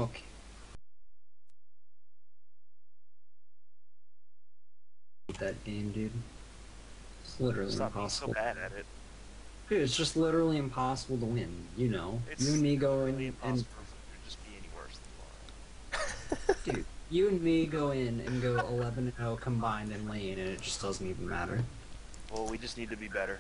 Okay. That game, dude. It's literally Stop being so impossible. bad at it. Dude, it's just literally impossible to win, you know. You It's and me go literally in and impossible for you to just be any worse dude, you and me go in and go 11-0 combined in lane and it just doesn't even matter. Well, we just need to be better.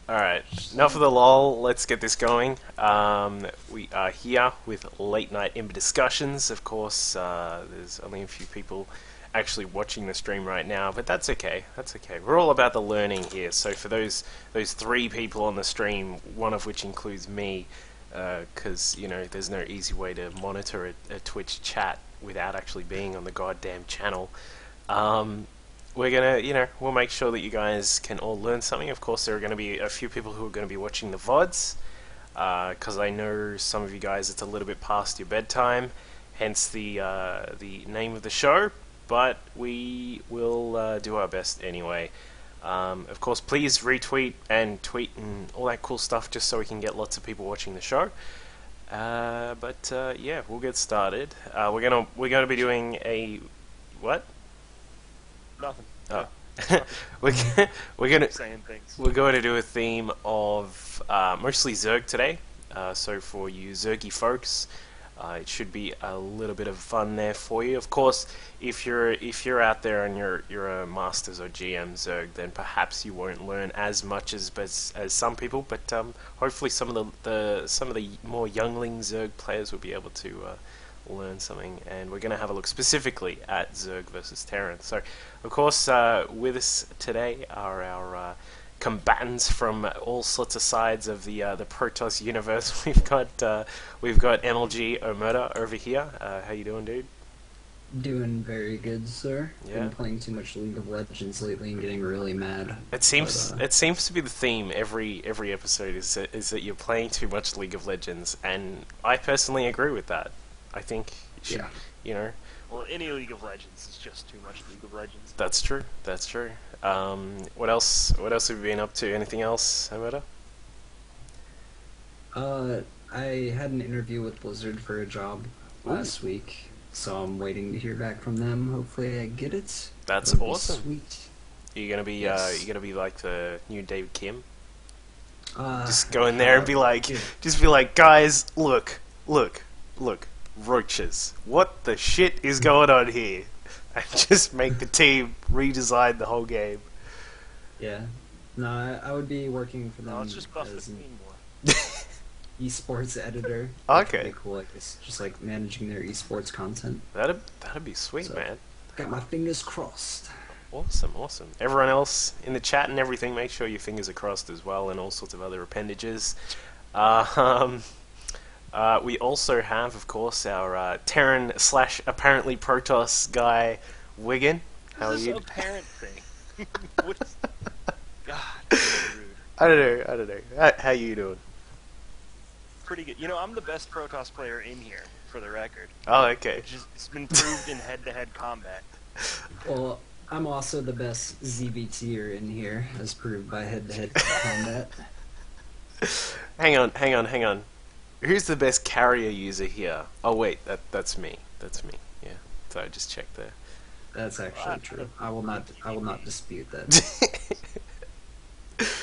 Alright, enough of the lol, let's get this going. We are here with late night IMBA discussions. Of course, there's only a few people actually watching the stream right now, but that's okay. That's okay. We're all about the learning here. So for those 3 people on the stream, one of which includes me, because you know there's no easy way to monitor a Twitch chat without actually being on the goddamn channel. We're gonna, we'll make sure that you guys can all learn something. Of course, there are going to be a few people who are going to be watching the VODs, because I know some of you guys it's a little bit past your bedtime, hence the name of the show. But we will do our best anyway. Of course, please retweet and tweet and all that cool stuff, just so we can get lots of people watching the show. Yeah, we'll get started. We're gonna be doing a what? Nothing. Oh. Yeah. we're gonna Saying things. we're going to do a theme of mostly Zerg today. So for you Zergy folks, it should be a little bit of fun there for you. Of course, if you're out there and you're a Masters or GM Zerg, then perhaps you won't learn as much as some people. But hopefully, some of the more youngling Zerg players will be able to learn something. And we're going to have a look specifically at Zerg versus Terran. So, of course, with us today are our combatants from all sorts of sides of the Protoss universe. We've got MLG Omerta over here. How you doing, dude? Doing very good, sir. Yeah. Been playing too much League of Legends lately and getting really mad. It seems But, it seems to be the theme every episode is that you're playing too much League of Legends, and I personally agree with that. I think you should, yeah. you know, Well, any League of Legends is just too much League of Legends. that's true. That's true. What else? What else have you been up to? Anything else, Omerta? I had an interview with Blizzard for a job last week, so I'm waiting to hear back from them. Hopefully I get it. That's That'd be awesome. Sweet. You're gonna be Yes. you're gonna be like the new David Kim. Uh, Just go in there and be like, dude. guys, look, roaches. What the shit is going on here? And just make the team redesign the whole game. Yeah. No, I would be working for them No, it's just buff the as an team more. esports editor. Okay. Pretty cool, like this, just like managing their esports content. That'd be sweet, So- man. Got my fingers crossed. Awesome. Everyone else in the chat and everything, make sure your fingers are crossed as well, and all sorts of other appendages. We also have, of course, our Terran / apparently Protoss guy, Wigan. How are This is you? a parent thing. What is... God, so rude. I don't know. How you doing? Pretty good. You know, I'm the best Protoss player in here, for the record. Oh, okay. It's been proved in head-to-head combat. Well, I'm also the best ZvTer in here, as proved by head-to-head combat. Hang on. Who's the best carrier user here? Oh wait, that's me. Yeah. So I just checked there. That's actually true. I will not dispute that.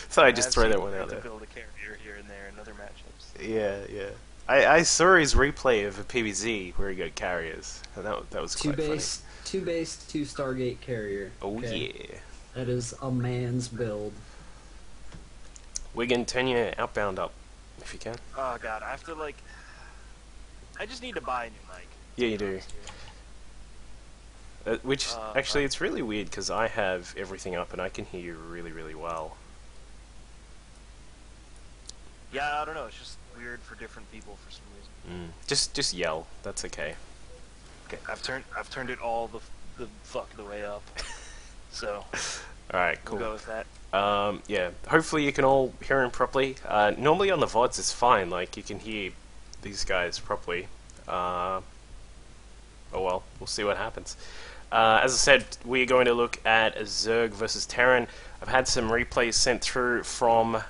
So I just I've throw seen that one you out to there. build a carrier here and there in other matchups. Yeah. I saw his replay of a PvZ where he got carriers, and that was Two quite base, two Stargate carrier. funny. Oh okay? yeah. That is a man's build. Wigan, turn your outbound up if you can. Oh god, I have to like... I just need to buy a new mic. Yeah, you do. Which actually, it's really weird because I have everything up and I can hear you really, really well. Yeah, I don't know, it's just weird for different people for some reason. Just yell. That's okay. Okay, I've turned it all the fuck the way up. So, All right, cool. we'll go with that. Yeah. Hopefully you can all hear him properly. Normally on the VODs it's fine. Like you can hear these guys properly. Oh well, we'll see what happens. As I said, we're going to look at Zerg versus Terran. I've had some replays sent through from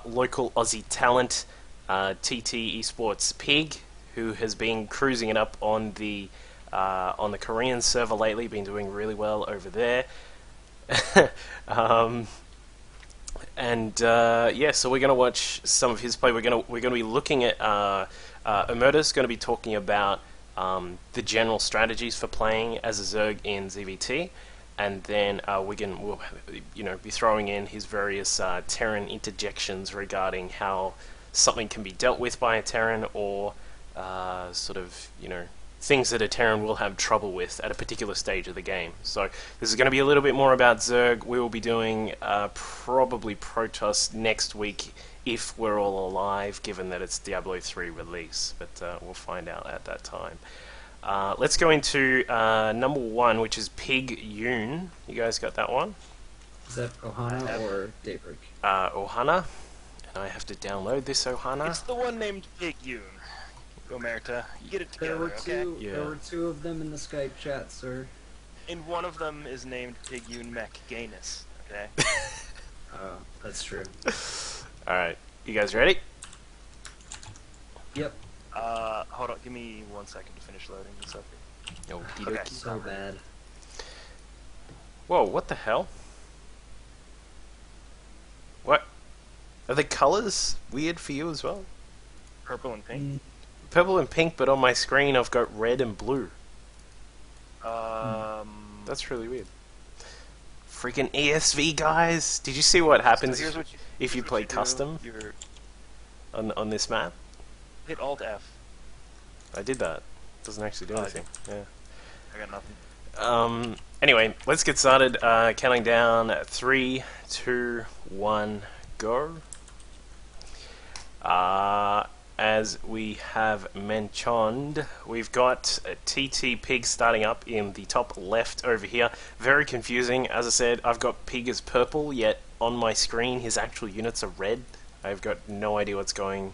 local Aussie talent, TT Esports Pig, who has been cruising it up on the Korean server lately, been doing really well over there. Yeah, so we're gonna watch some of his play. We're gonna be looking at Omerta's going to be talking about the general strategies for playing as a Zerg in ZvT, and then we'll be throwing in his various Terran interjections regarding how something can be dealt with by a Terran, or things that a Terran will have trouble with at a particular stage of the game. So this is going to be a little bit more about Zerg. We will be doing probably Protoss next week if we're all alive, given that it's Diablo 3 release, but we'll find out at that time. Let's go into number 1, which is Pig Yoon. You guys got that one? Is that Ohana or Daybreak? Ohana, and I have to download this Ohana. It's the one named Pig Yoon. Omerta, you get it together, okay? There were 2 of them in the Skype chat, sir. And one of them is named Pig Yoon Mech Gayness, okay? Oh, that's true. Alright, you guys ready? Yep. Hold on, give me 1 second to finish loading this up. Okay. So bad. Whoa, what the hell? What? Are the colors weird for you as well? Purple and pink? Purple and pink, but on my screen I've got red and blue. That's really weird. Freaking ESV, guys! Did you see what happens So if you play custom on this map? Hit Alt F. I did that. Doesn't actually do anything. Yeah. I got nothing. Anyway, let's get started. Counting down 3, 2, 1, go. As we have mentioned, we've got TT Pig starting up in the top left over here. Very confusing. As I said, I've got Pig as purple, yet on my screen his actual units are red. I've got no idea what's going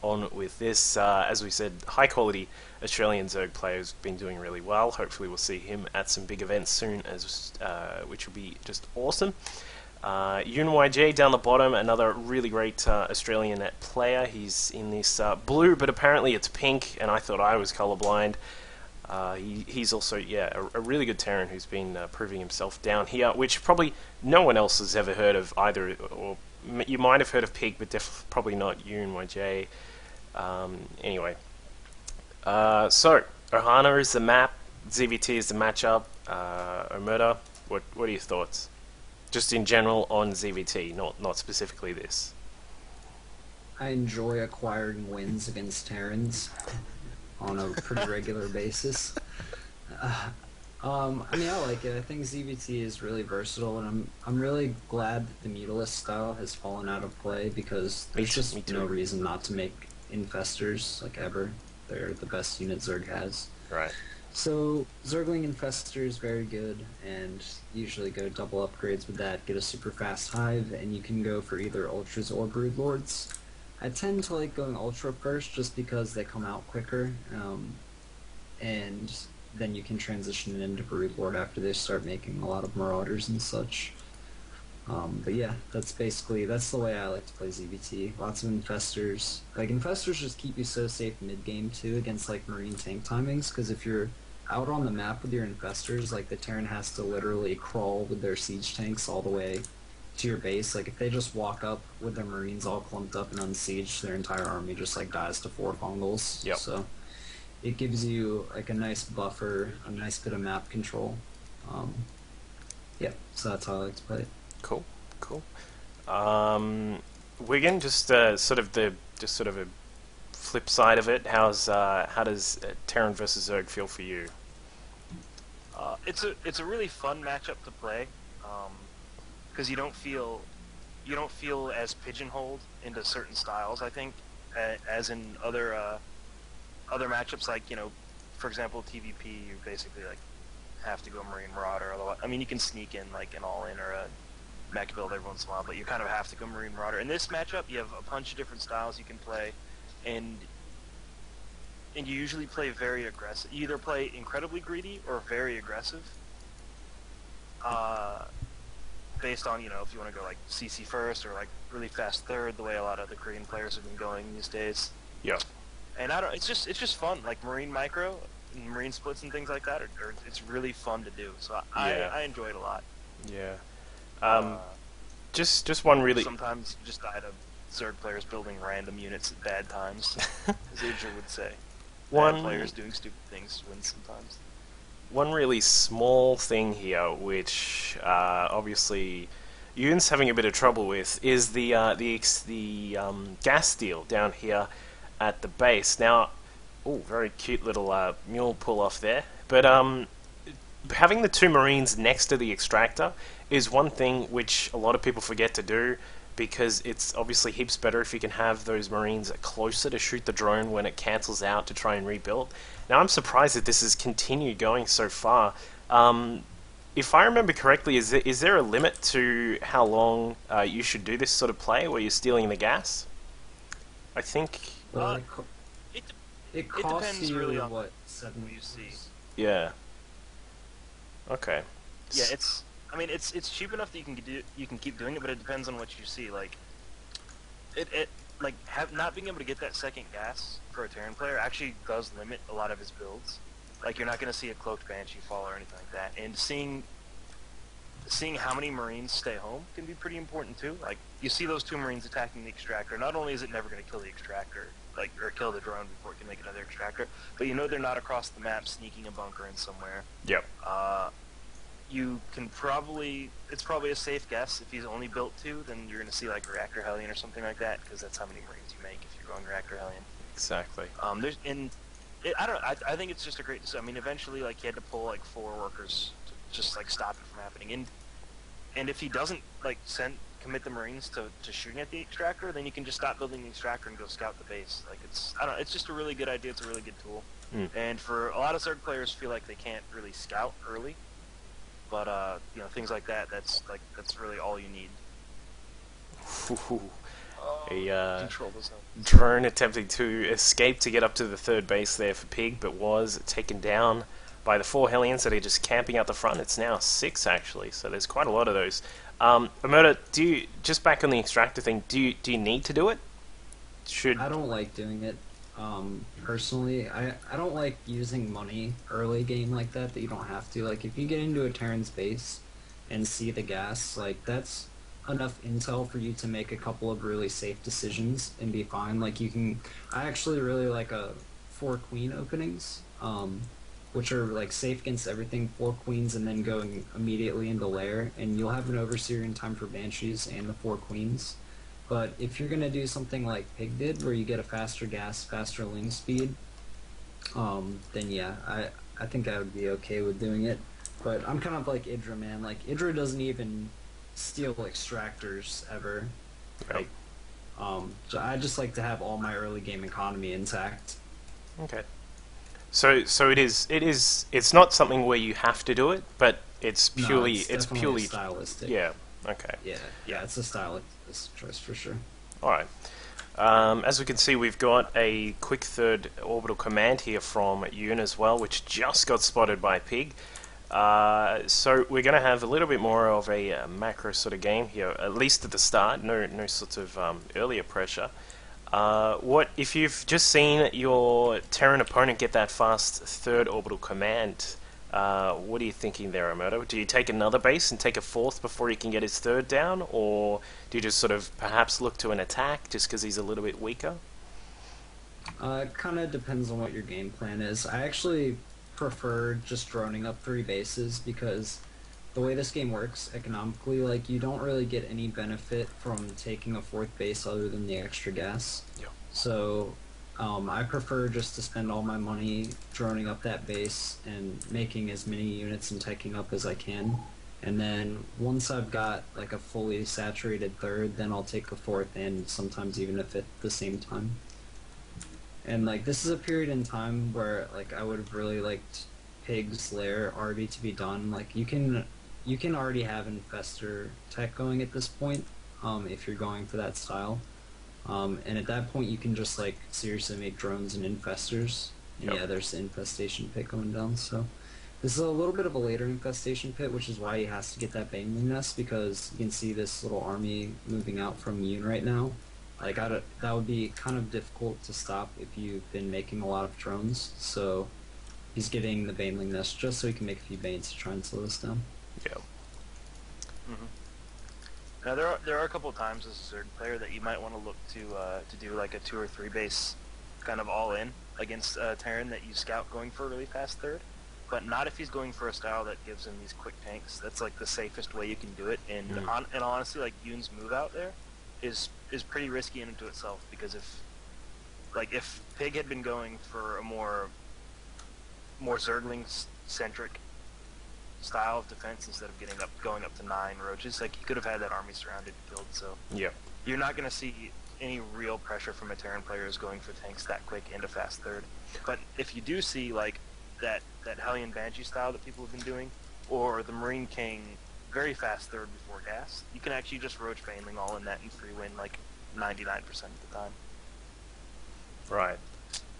on with this. As we said, high quality Australian Zerg player who's been doing really well. Hopefully we'll see him at some big events soon, which will be just awesome. YJ down the bottom, another really great Australian player. He's in this blue, but apparently it's pink, and I thought I was colorblind. He's also, a really good Terran who's been proving himself down here, which probably no one else has ever heard of either, or you might have heard of Pig, but probably not YJ. Anyway, so Ohana is the map, ZvT is the matchup. Omerta, what are your thoughts? Just in general on ZvT, not specifically this. I enjoy acquiring wins against Terrans on a pretty regular basis. I mean, I like it. I think ZvT is really versatile, and I'm really glad that the Mutalist style has fallen out of play, because there's just no reason not to make Infestors, like, ever. They're the best unit Zerg has. Right. So, Zergling Infestor is very good, and usually go double upgrades with that, get a super fast hive, and you can go for either Ultras or Broodlords. I tend to like going Ultra first, just because they come out quicker, and then you can transition it into Broodlord after they start making a lot of Marauders and such. But yeah, that's the way I like to play ZvT. Lots of Infestors. Like, Infestors just keep you so safe mid-game, too, against, like, Marine tank timings, because if you're out on the map with your Infestors, like, the Terran has to literally crawl with their siege tanks all the way to your base. Like, if they just walk up with their Marines all clumped up and unsieged, their entire army just, like, dies to 4 Fungols. Yep. So it gives you, like, a nice buffer, a nice bit of map control. Yeah, so that's how I like to play it. Cool. Wigan, just sort of a flip side of it. How does Terran versus Zerg feel for you? It's a really fun matchup to play, because you don't feel as pigeonholed into certain styles. I think, as in other matchups, like, for example, TVP, you basically like have to go Marine Marauder. Otherwise, I mean, you can sneak in like an all-in or a mech build every once in a while, but you kind of have to go Marine Marauder. In this matchup, you have a bunch of different styles you can play, and you usually play very aggressive. You either play incredibly greedy or very aggressive, based on, if you want to go like CC first or like really fast third, the way a lot of the Korean players have been going these days. Yeah. And I don't. It's just fun. Like marine micro, and marine splits, and things like that. It's really fun to do. So Yeah. I enjoy it a lot. Yeah. Uh, Just one really. Sometimes you just die to Zerg players building random units at bad times, as Adrian would say. Bad players doing stupid things win sometimes. One really small thing here, which obviously Yoon's having a bit of trouble with, is the gas steel down here at the base. Now, oh, very cute little mule pull off there. But having the two marines next to the extractor is one thing which a lot of people forget to do, because it's obviously heaps better if you can have those marines closer to shoot the drone when it cancels out to try and rebuild. Now I'm surprised that this has continued going so far. If I remember correctly, is there a limit to how long you should do this sort of play where you're stealing the gas? I think... Well, It it costs depends you, really on what, 7 you see. Yeah. Okay. Yeah, I mean, it's cheap enough that you can keep doing it, but it depends on what you see. Like, not being able to get that second gas for a Terran player actually does limit a lot of his builds. Like, you're not going to see a cloaked Banshee fall or anything like that. And seeing how many Marines stay home can be pretty important too. Like, you see those two Marines attacking the extractor. Not only is it never going to kill the extractor, or kill the drone before it can make another extractor, but you know they're not across the map sneaking a bunker in somewhere. Yep. You can it's probably a safe guess if he's only built 2, then you're going to see like Reactor Hellion or something like that, because that's how many Marines you make if you're going Reactor Hellion. Exactly. I think it's just a great. I mean, eventually, like, he had to pull like 4 workers to just like stop it from happening. And if he doesn't like commit the Marines to shooting at the extractor, then you can just stop building the extractor and go scout the base. Like, it's just a really good idea. It's a really good tool. And for a lot of Zerg players, feel like they can't really scout early. But you know, things like that. That's really all you need. Control the zone. Drone attempting to escape to get up to the third base there for Pig, but was taken down by the 4 Hellions that are just camping out the front. It's now 6 actually, so there's quite a lot of those. Omerta, just back on the extractor thing, do you need to do it? I don't like doing it. Personally, I don't like using money early game like that you don't have to. Like, if you get into a Terran's base and see the gas, like, that's enough intel for you to make a couple of really safe decisions and be fine. Like, I actually really like 4 queen openings, which are like safe against everything, 4 queens and then going immediately into lair, and you'll have an overseer in time for banshees and the 4 queens. But if you're gonna do something like Pig did, where you get a faster gas, faster ling speed, then yeah, I think I would be okay with doing it. But I'm kind of like Idra, man. Like, Idra doesn't even steal extractors ever. Right. So I just like to have all my early game economy intact. Okay. So it's not something where you have to do it, but it's purely it's purely stylistic. Yeah. Okay. Yeah, it's a stylistic choice for sure. All right. As we can see, we've got a quick third orbital command here from Yoon as well, which just got spotted by Pig. So we're going to have a little bit more of a macro sort of game here, at least at the start. No sort of earlier pressure. What if you've just seen your Terran opponent get that fast third orbital command? What are you thinking there, Omerta? Do you take another base and take a 4th before he can get his 3rd down, or do you just sort of perhaps look to an attack just because he's a little bit weaker? It kind of depends on what your game plan is. I actually prefer just droning up 3 bases, because the way this game works economically, like, you don't really get any benefit from taking a 4th base other than the extra gas. Yeah. So I prefer just to spend all my money droning up that base and making as many units and teching up as I can. And then once I've got like a fully saturated 3rd, then I'll take a 4th, and sometimes even a 5th at the same time. And like, this is a period in time where like I would have really liked Pig's Lair already to be done. Like, you can already have Infestor tech going at this point, if you're going for that style. And at that point you can just like seriously make drones and infestors. Yep. Yeah, there's the infestation pit going down, so this is a little bit of a later infestation pit, which is why he has to get that Bangling Nest, because you can see this little army moving out from Yoon right now. Like, that would be kind of difficult to stop if you've been making a lot of drones, so he's getting the Baneling Nest just so he can make a few Banes to try and slow this down. Yeah. Mm-hmm. Now there are a couple of times as a Zerg player that you might want to look to do like a 2 or 3 base kind of all in against Terran that you scout going for a really fast third, but not if he's going for a style that gives him these quick tanks. That's like the safest way you can do it. And and honestly, like Yoon's move out there is pretty risky in and to itself, because if Pig had been going for a more Zergling centric style of defense instead of going up to 9 roaches, like he could have had that army surrounded and killed. So Yeah. you're not going to see any real pressure from a Terran players going for tanks that quick and a fast third. But if you do see like that Hellion Banshee style that people have been doing, or the Marine King very fast third before gas, you can actually just roach Baneling all in that and free win like 99% of the time. Right.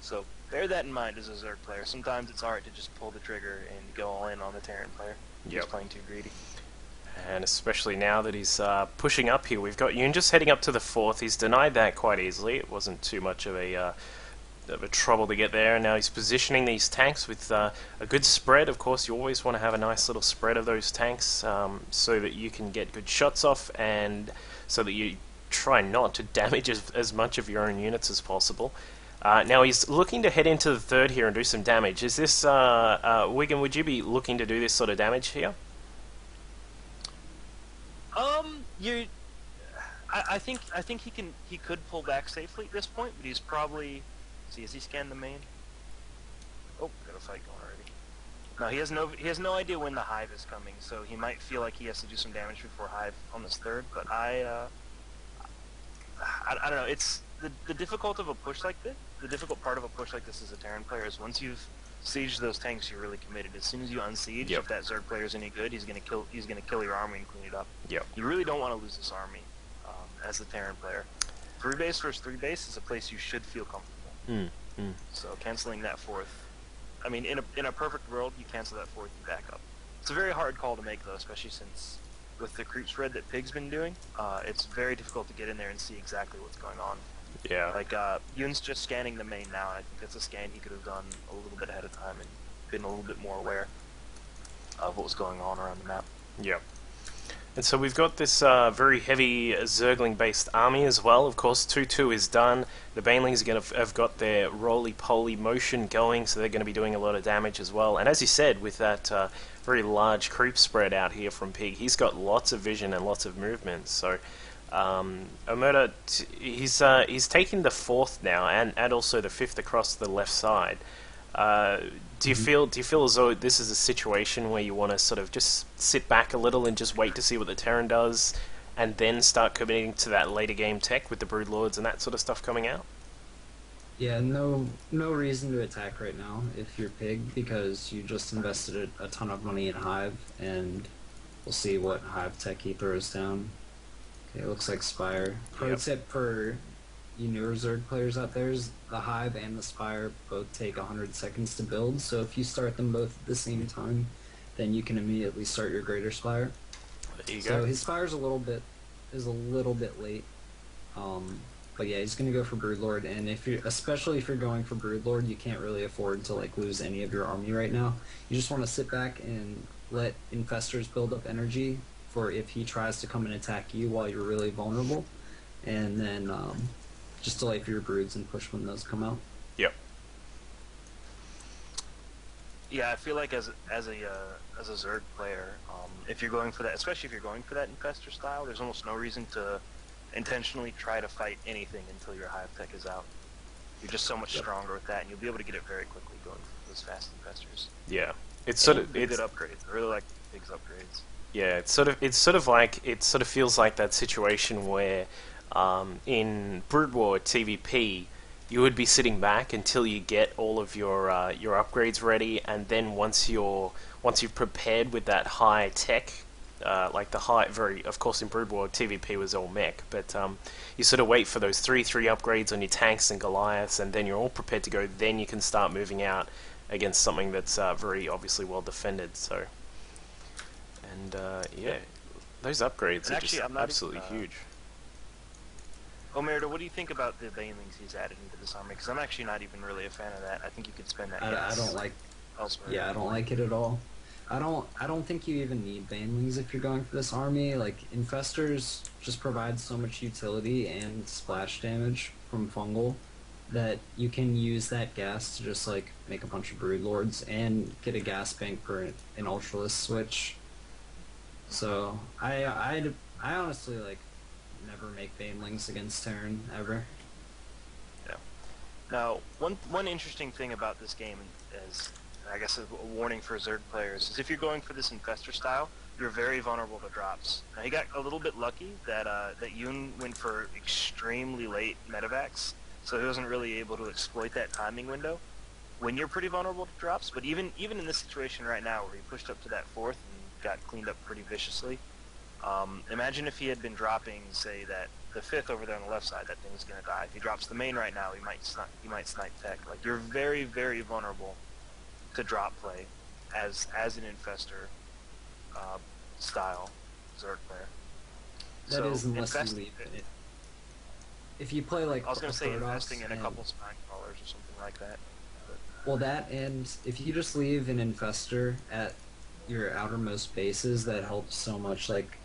So bear that in mind as a Zerg player. Sometimes it's alright to just pull the trigger and go all in on the Terran player. Yep. He's playing too greedy. And especially now that he's pushing up here, we've got Yoon just heading up to the 4th. He's denied that quite easily. It wasn't too much of a trouble to get there. And now he's positioning these tanks with a good spread. Of course, you always want to have a nice little spread of those tanks so that you can get good shots off, and so that you try not to damage as much of your own units as possible. Now he's looking to head into the 3rd here and do some damage. Is this Wigan? Would you be looking to do this sort of damage here? I think he could pull back safely at this point, but he's probably. See, has he scanned the main? Oh, got a fight going already. No, he has no idea when the hive is coming, so he might feel like he has to do some damage before hive on this 3rd. But I don't know. It's the difficult of a push like this. The difficult part of a push like this as a Terran player is once you've sieged those tanks, you're really committed. As soon as you unsiege, if that Zerg player is any good, he's gonna kill your army and clean it up. Yep. You really don't want to lose this army as a Terran player. 3 base versus 3 base is a place you should feel comfortable. So canceling that 4th. I mean, in a perfect world, you cancel that 4th, you back up. It's a very hard call to make though, especially since with the creep spread that Pig's been doing, it's very difficult to get in there and see exactly what's going on. Yeah. Like, Yoon's just scanning the main now, and I think that's a scan he could have done a little bit ahead of time and been a little bit more aware of what was going on around the map. Yeah. And so we've got this very heavy Zergling-based army as well. Of course, 2-2 is done. The Banelings are going to have got their roly-poly motion going, so they're going to be doing a lot of damage as well. And as you said, with that very large creep spread out here from Pig, he's got lots of vision and lots of movement. So Omerta, he's taking the 4th now, and also the 5th across the left side. Do you feel as though this is a situation where you want to sort of just sit back a little and just wait to see what the Terran does, and then start committing to that later game tech with the Broodlords and that sort of stuff coming out? Yeah, no reason to attack right now if you're Pig, because you just invested a ton of money in Hive, and we'll see what Hive tech he throws down. Okay, it looks like Spire. Pro tip for you newer Zerg players out there is the Hive and the Spire both take 100 seconds to build, so if you start them both at the same time, then you can immediately start your Greater Spire. There you So go. his Spire's a little bit late. But yeah, he's gonna go for Broodlord, and especially if you're going for Broodlord, you can't really afford to like lose any of your army right now. You just want to sit back and let Infestors build up energy for if he tries to come and attack you while you're really vulnerable, and then just delay for your broods and push when those come out. Yep. Yeah, I feel like as a Zerg player, if you're going for that, especially if you're going for that Infestor style, there's almost no reason to intentionally try to fight anything until your Hive tech is out. You're just so much stronger with that, and you'll be able to get it very quickly going for those fast Infestors. Yeah. It's good upgrades. I really like Pig's upgrades. Yeah, it sort of feels like that situation where in Brood War TVP you would be sitting back until you get all of your upgrades ready, and then once you've prepared with that high tech, like the high, of course in Brood War TVP was all mech, but you sort of wait for those 3 upgrades on your tanks and Goliaths, and then you're all prepared to go. Then you can start moving out against something that's very obviously well defended. So, and yeah, those upgrades are actually, just absolutely huge. Omerta, what do you think about the banelings he's added into this army? Because I'm actually not even really a fan of that. I think you could spend that I gas don't like. elsewhere. Yeah, I don't like it at all. I don't think you even need banelings if you're going for this army. Like infestors just provide so much utility and splash damage from fungal that you can use that gas to just like make a bunch of broodlords and get a gas bank for an ultralisk switch. So I honestly like never make banelings against Terran ever. Yeah. Now, one interesting thing about this game is, I guess a warning for Zerg players, is if you're going for this infestor style, you're very vulnerable to drops. Now, he got a little bit lucky that that Yoon went for extremely late medevacs, so he wasn't really able to exploit that timing window when you're pretty vulnerable to drops. But even in this situation right now, where he pushed up to that 4th and got cleaned up pretty viciously, imagine if he had been dropping, say, that the 5th over there on the left side, that thing's gonna die. If he drops the main right now, he might snipe tech. Like, you're very, very vulnerable to drop play as an infestor style Zerg player. That is unless you leave it. If you play like I was gonna say Protoss investing in a and- couple spine crawlers or something like that. Well, that and if you just leave an infestor at your outermost bases, that helps so much. Like,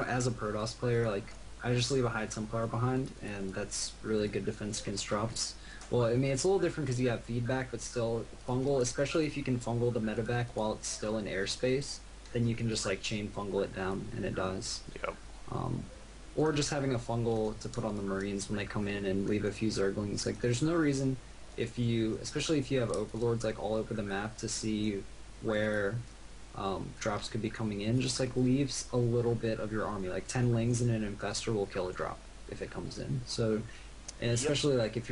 as a Protoss player, like I just leave a High Templar behind, and that's really good defense against drops. Well, I mean, it's a little different because you have feedback, but still fungal, especially if you can fungal the medevac while it's still in airspace, then you can just like chain fungal it down and it dies. Yep. Or just having a fungal to put on the Marines when they come in and leave a few Zerglings. Like, there's no reason if you, especially if you have overlords like all over the map to see where drops could be coming in, just like leaves a little bit of your army. Like 10 lings and an infestor will kill a drop if it comes in. So, and especially like if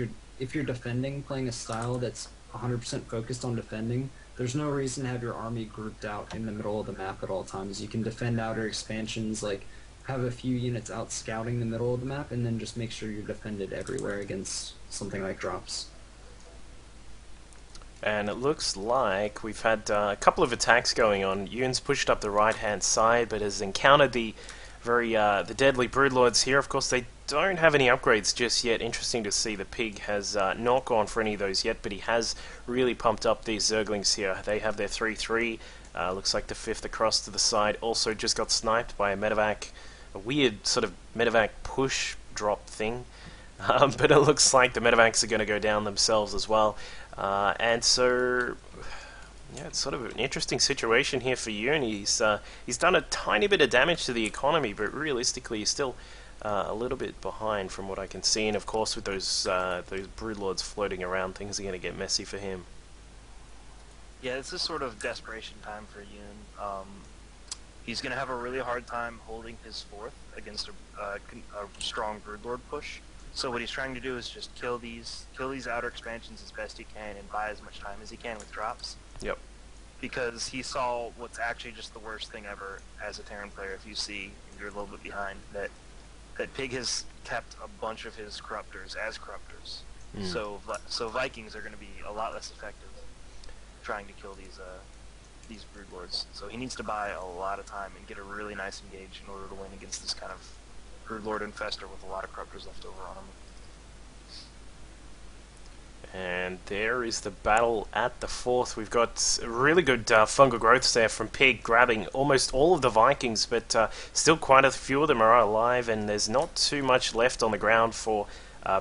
you're defending, playing a style that's 100% focused on defending, there's no reason to have your army grouped out in the middle of the map at all times. You can defend outer expansions, like have a few units out scouting the middle of the map, and then just make sure you're defended everywhere against something like drops. And it looks like we've had a couple of attacks going on. Yoon's pushed up the right-hand side, but has encountered the the deadly broodlords here. Of course, they don't have any upgrades just yet. Interesting to see the pig has not gone for any of those yet, but he has really pumped up these Zerglings here. They have their 3-3. Looks like the 5th across to the side also just got sniped by a medevac, a weird sort of medevac push drop thing. But it looks like the medevacs are going to go down themselves as well. And so, yeah, it's sort of an interesting situation here for Yoon. He's done a tiny bit of damage to the economy, but realistically he's still a little bit behind from what I can see. And of course, with those broodlords floating around, things are going to get messy for him. Yeah, it's a sort of desperation time for Yoon. He's going to have a really hard time holding his 4th against a strong broodlord push. So what he's trying to do is just kill these outer expansions as best he can and buy as much time as he can with drops. Yep. Because he saw what's actually just the worst thing ever as a Terran player. If you see, you're a little bit behind, that Pig has kept a bunch of his corruptors as corruptors. So Vikings are going to be a lot less effective trying to kill these broodlords. So he needs to buy a lot of time and get a really nice engage in order to win against this kind of broodlord infestor with a lot of corruptors left over on him. And there is the battle at the 4th. We've got really good fungal growths there from Pig, grabbing almost all of the Vikings, but still quite a few of them are alive, and there's not too much left on the ground for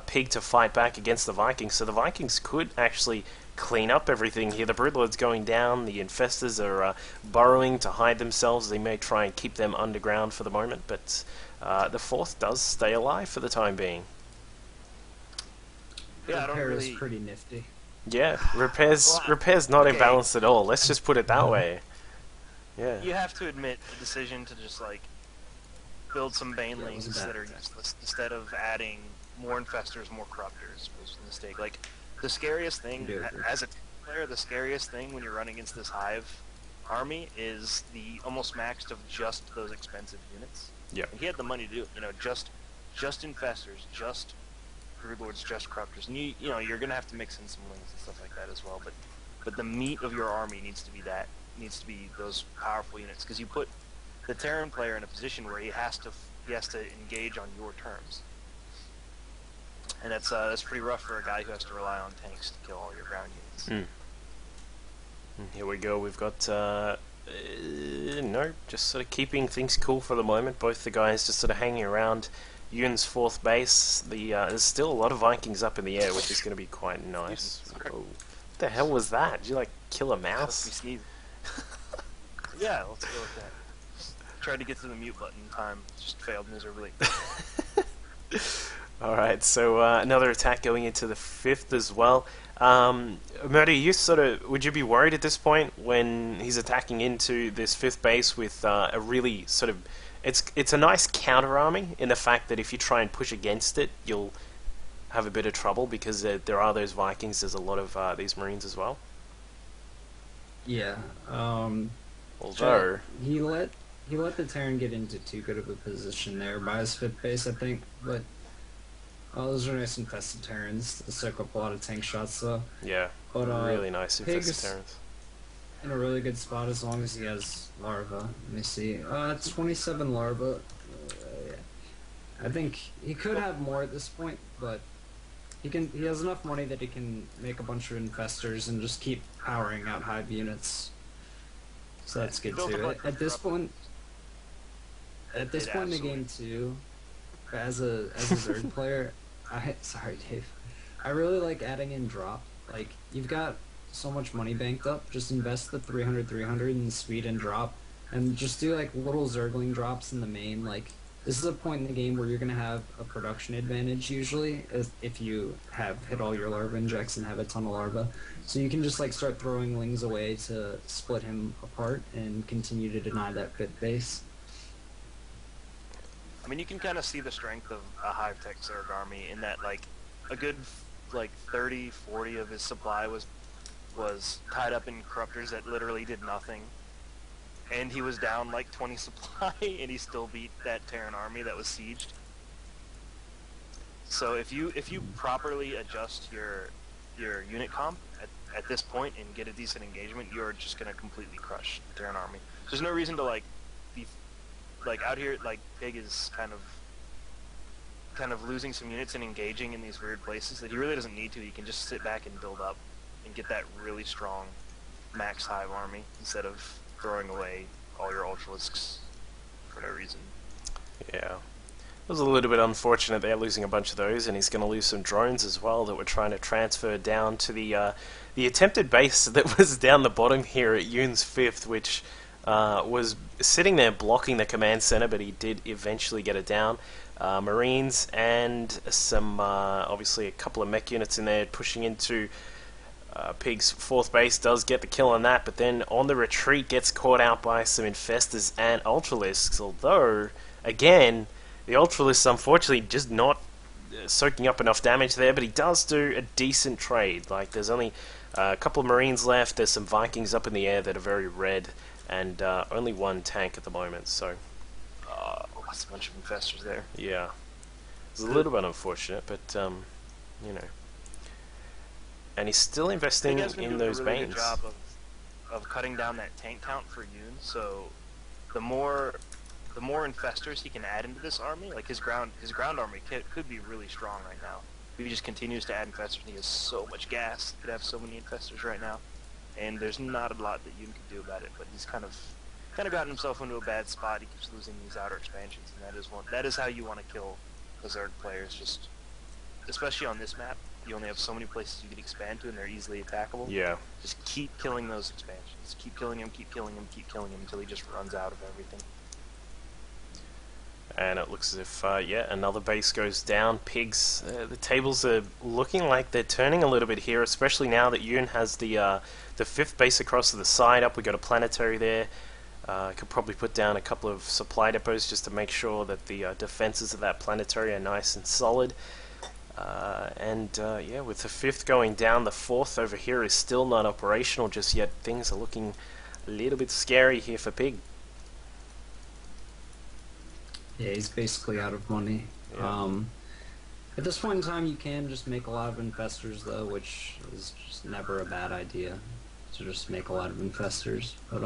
Pig to fight back against the Vikings. So the Vikings could actually clean up everything here. The broodlord's going down, the infestors are burrowing to hide themselves. They may try and keep them underground for the moment, but the 4th does stay alive for the time being. Yeah, Repair is pretty nifty. Yeah, repairs not imbalanced at all. Let's just put it that way. Yeah. You have to admit the decision to just like build some banelings that are useless instead of adding more infestors, more corruptors was a mistake. Like the scariest thing as a player, the scariest thing when you're running against this hive army is the almost maxed of just those expensive units. Yeah. And he had the money to do it, just infestors, just broodlords, just corruptors, and you know you're gonna have to mix in some lings and stuff like that as well. But the meat of your army needs to be those powerful units, because you put the Terran player in a position where he has to engage on your terms. and that's pretty rough for a guy who has to rely on tanks to kill all your ground units. Here we go. We've got no, just sort of keeping things cool for the moment. Both the guys just sort of hanging around Yoon's 4th base. There's still a lot of Vikings up in the air, which is going to be quite nice. Oh, what the hell was that? Did you like kill a mouse? Yeah, let's go with that. Tried to get to the mute button in time, just failed miserably. Alright, so another attack going into the 5th as well. Murdy, would you be worried at this point when he's attacking into this 5th base with a really sort of, it's a nice counter army in the fact that if you try and push against it, you'll have a bit of trouble because there are those Vikings, there's a lot of these Marines as well. Yeah, although he let the Terran get into too good of a position there by his 5th base, I think, but those are nice infested Terrans. They soak up a lot of tank shots, though. yeah, but, really nice infested Terrans. In a really good spot as long as he has larva. Let me see. 27 larva. Yeah. I think he could have more at this point, but he has enough money that he can make a bunch of infestors and just keep powering out hive units. So that's good too. At this point in the game too, as a Zerg player, sorry Dave, I really like adding in drop. Like, you've got so much money banked up, just invest the 300 in speed and drop, and just do like little Zergling drops in the main. Like, this is a point in the game where you're gonna have a production advantage usually, if you have hit all your larva injects and have a ton of larva. So you can just like start throwing lings away to split him apart and continue to deny that 5th base. I mean, you can kind of see the strength of a Hive Tech Zerg army in that, like, a good, like, 30, 40 of his supply was tied up in corruptors that literally did nothing. And he was down, like, 20 supply, and he still beat that Terran army that was sieged. So if you properly adjust your unit comp at this point and get a decent engagement, you're just going to completely crush the Terran army. There's no reason to, like, be... Like, out here, like, Pig is kind of losing some units and engaging in these weird places that he really doesn't need to. He can just sit back and build up and get that really strong max hive army instead of throwing away all your Ultralisks for no reason. Yeah. It was a little bit unfortunate they're losing a bunch of those, and he's going to lose some drones as well that we're trying to transfer down to the attempted base that was down the bottom here at Yoon's 5th, which... was sitting there blocking the command center, but he did eventually get it down. Marines and some, obviously a couple of mech units in there pushing into Pig's 4th base, does get the kill on that, but then on the retreat gets caught out by some infestors and Ultralisks, although, again, the Ultralisks unfortunately just not soaking up enough damage there, but he does do a decent trade. Like, there's only a couple of Marines left, there's some Vikings up in the air that are very red, and only one tank at the moment, so... Lost a bunch of infestors there. Yeah. It's a little bit unfortunate, but, you know. And he's still investing in those really Banes. Good job of cutting down that tank count for Yoon, so the more infestors he can add into this army, like his ground army could be really strong right now. If he just continues to add infestors, he has so much gas. He could have so many infestors right now. And there's not a lot that Yoon can do about it, but he's kind of gotten himself into a bad spot. He keeps losing these outer expansions, and that is how you want to kill the Zerg players. Just especially on this map, you only have so many places you can expand to, and they're easily attackable. Yeah. Just keep killing those expansions. Keep killing him. Keep killing him. Keep killing him until he just runs out of everything. And it looks as if, yeah, another base goes down. Pigs, the tables are looking like they're turning a little bit here, especially now that Yoon has the 5th base across to the side up. We got a planetary there. Could probably put down a couple of supply depots just to make sure that the defenses of that planetary are nice and solid. Yeah, with the 5th going down, the 4th over here is still not operational just yet. Things are looking a little bit scary here for Pig. Yeah, he's basically out of money. Yeah. At this point in time, you can just make a lot of infestors, though, which is just never a bad idea, to just make a lot of infestors. But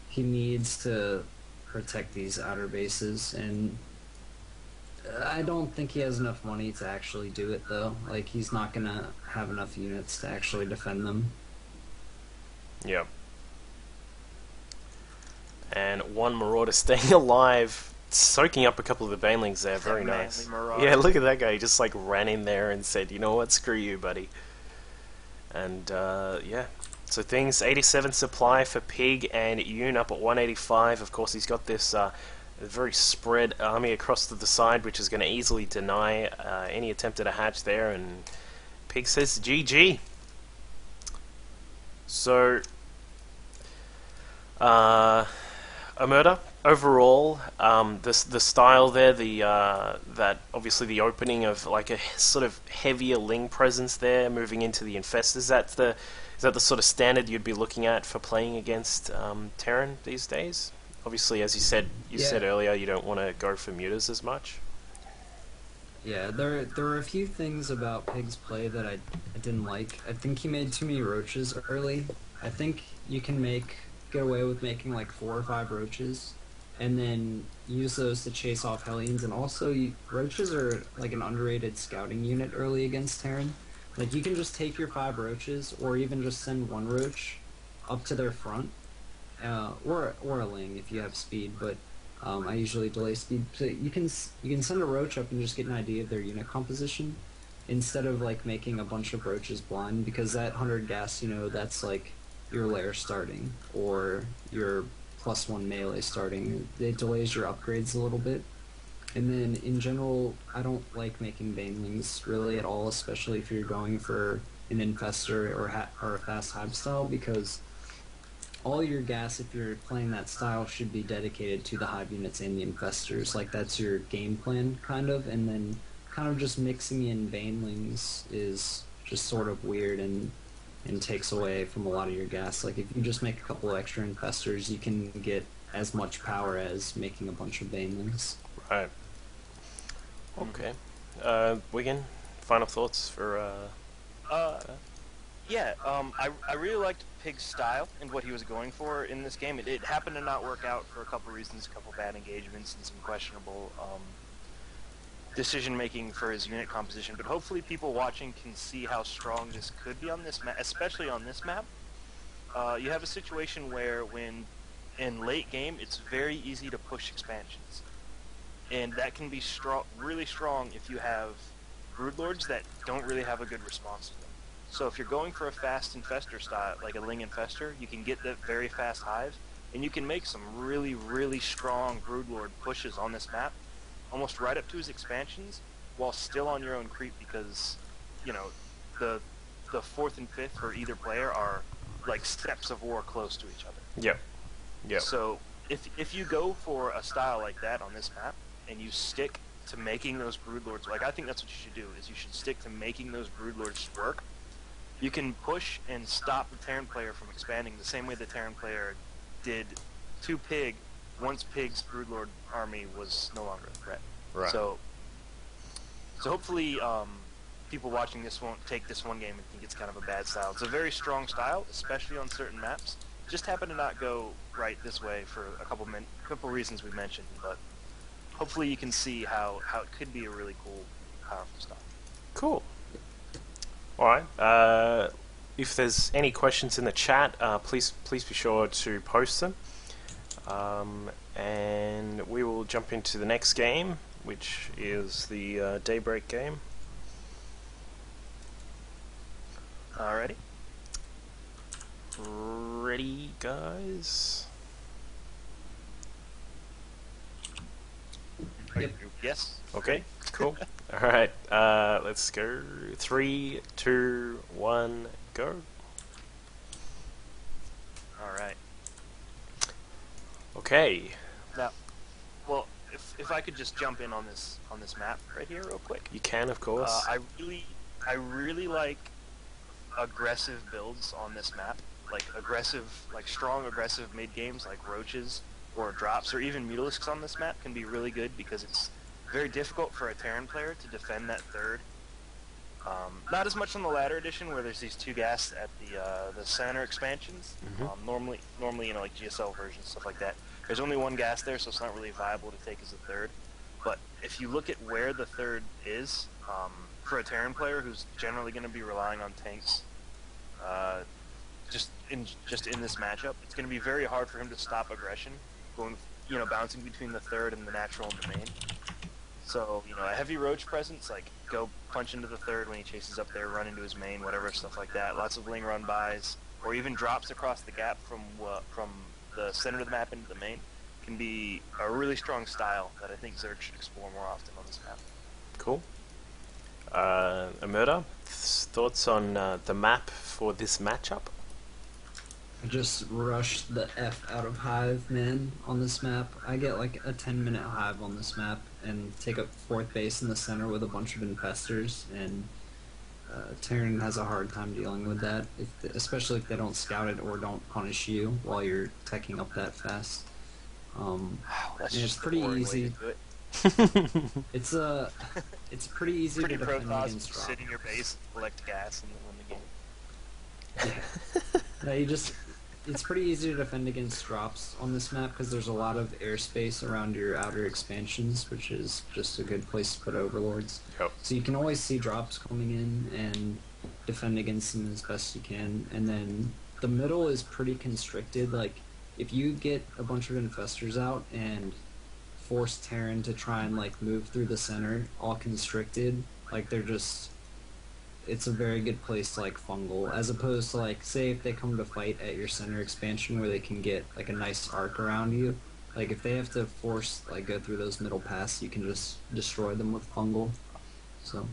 he needs to protect these outer bases, and I don't think he has enough money to actually do it, though. Like, he's not gonna have enough units to actually defend them. Yep. And one Marauder staying alive, soaking up a couple of the Banelings there. Very That nice. manly Marauder. Yeah, look at that guy. He just like ran in there and said, "You know what? Screw you, buddy." And yeah. So things 87 supply for Pig and Yoon up at 185. Of course, he's got this very spread army across to the side, which is going to easily deny any attempt at a hatch there. And Pig says GG. So, a murder overall. The style there, that obviously the opening of like a sort of heavier Ling presence there, moving into the Infestors. Is that the sort of standard you'd be looking at for playing against Terran these days? Obviously, as you said Yeah. earlier, you don't want to go for mutas as much. Yeah, there were a few things about Pig's play that I didn't like. I think he made too many roaches early. I think you can get away with making like 4 or 5 roaches, and then use those to chase off Hellions. And also, roaches are like an underrated scouting unit early against Terran. Like, you can just take your 5 roaches, or even just send 1 roach up to their front, or a Ling if you have speed. But I usually delay speed. So you can send a roach up and just get an idea of their unit composition, instead of like making a bunch of roaches blind, because that 100 gas, that's like your lair starting or your +1 melee starting. It delays your upgrades a little bit. And then in general, I don't like making banelings really at all, especially if you're going for an infestor or a fast hive style, because all your gas, if you're playing that style, should be dedicated to the hive units and the infestors. Like, that's your game plan, kind of. And then kind of just mixing in banelings is just sort of weird and takes away from a lot of your gas. Like, if you just make a couple extra infestors, you can get as much power as making a bunch of banelings. Right. Okay. Wigan, final thoughts for Yeah, I really liked Pig's style and what he was going for in this game. It happened to not work out for a couple reasons, a couple bad engagements and some questionable decision making for his unit composition. But hopefully people watching can see how strong this could be on this map, especially on this map. You have a situation where when in late game, it's very easy to push expansions. And that can be really strong if you have broodlords that don't really have a good response to them. So if you're going for a fast infestor style, like a Ling infestor, you can get that very fast hive, and you can make some really, really strong broodlord pushes on this map, almost right up to his expansions, while still on your own creep, because, the 4th and 5th for either player are like steps of war close to each other. Yep. Yep. So if you go for a style like that on this map, and you stick to making those broodlords, like, I think that's what you should do, is you should stick to making those broodlords work. You can push and stop the Terran player from expanding the same way the Terran player did to Pig once Pig's broodlord army was no longer a threat. Right. So hopefully people watching this won't take this one game and think it's kind of a bad style. It's a very strong style, especially on certain maps. Just happened to not go right this way for a couple reasons we mentioned, but hopefully you can see how it could be a really cool, powerful style. Cool. Alright, if there's any questions in the chat, please be sure to post them. And we will jump into the next game, which is the Daybreak game. Alrighty. Ready, guys? Yep. Yes. Okay, cool. Alright, let's go. 3, 2, 1, go. Alright. Okay. Now, well, if I could just jump in on this map right here real quick. You can, of course. I really like aggressive builds on this map. Like strong aggressive mid games like roaches or drops or even mutalisks on this map can be really good because it's very difficult for a Terran player to defend that third. Not as much on the latter edition where there's these 2 gas at the center expansions. Mm-hmm. Normally, like GSL versions, stuff like that. There's only 1 gas there, so it's not really viable to take as a third. But if you look at where the third is, for a Terran player who's generally going to be relying on tanks, just in this matchup, it's going to be very hard for him to stop aggression, bouncing between the third and the natural and the main. So, a heavy roach presence, like go punch into the third when he chases up there, run into his main, whatever, stuff like that. Lots of ling run bys, or even drops across the gap from the center of the map into the main, can be a really strong style that I think Zerg should explore more often on this map. Cool. Amerta, thoughts on the map for this matchup? I just rushed the F out of Hive, man, on this map. I get like a 10-minute Hive on this map and take up 4th base in the center with a bunch of infestors, and Terran has a hard time dealing with that, especially if they don't scout it or don't punish you while you're teching up that fast. That's it's just pretty the boring easy. way to do it. It's pretty easy Pretty to pro defend cause, against drop. sit in your base, collect gas, and then win the game. No, it's pretty easy to defend against drops on this map because there's a lot of airspace around your outer expansions, which is just a good place to put overlords. Yep. So you can always see drops coming in and defend against them as best you can. And then the middle is pretty constricted. Like, if you get a bunch of infestors out and force Terran to try and like move through the center all constricted, like it's a very good place to like fungal, as opposed to like, say if they come to fight at your center expansion where they can get like a nice arc around you, like if they have to force like go through those middle paths, you can just destroy them with fungal. So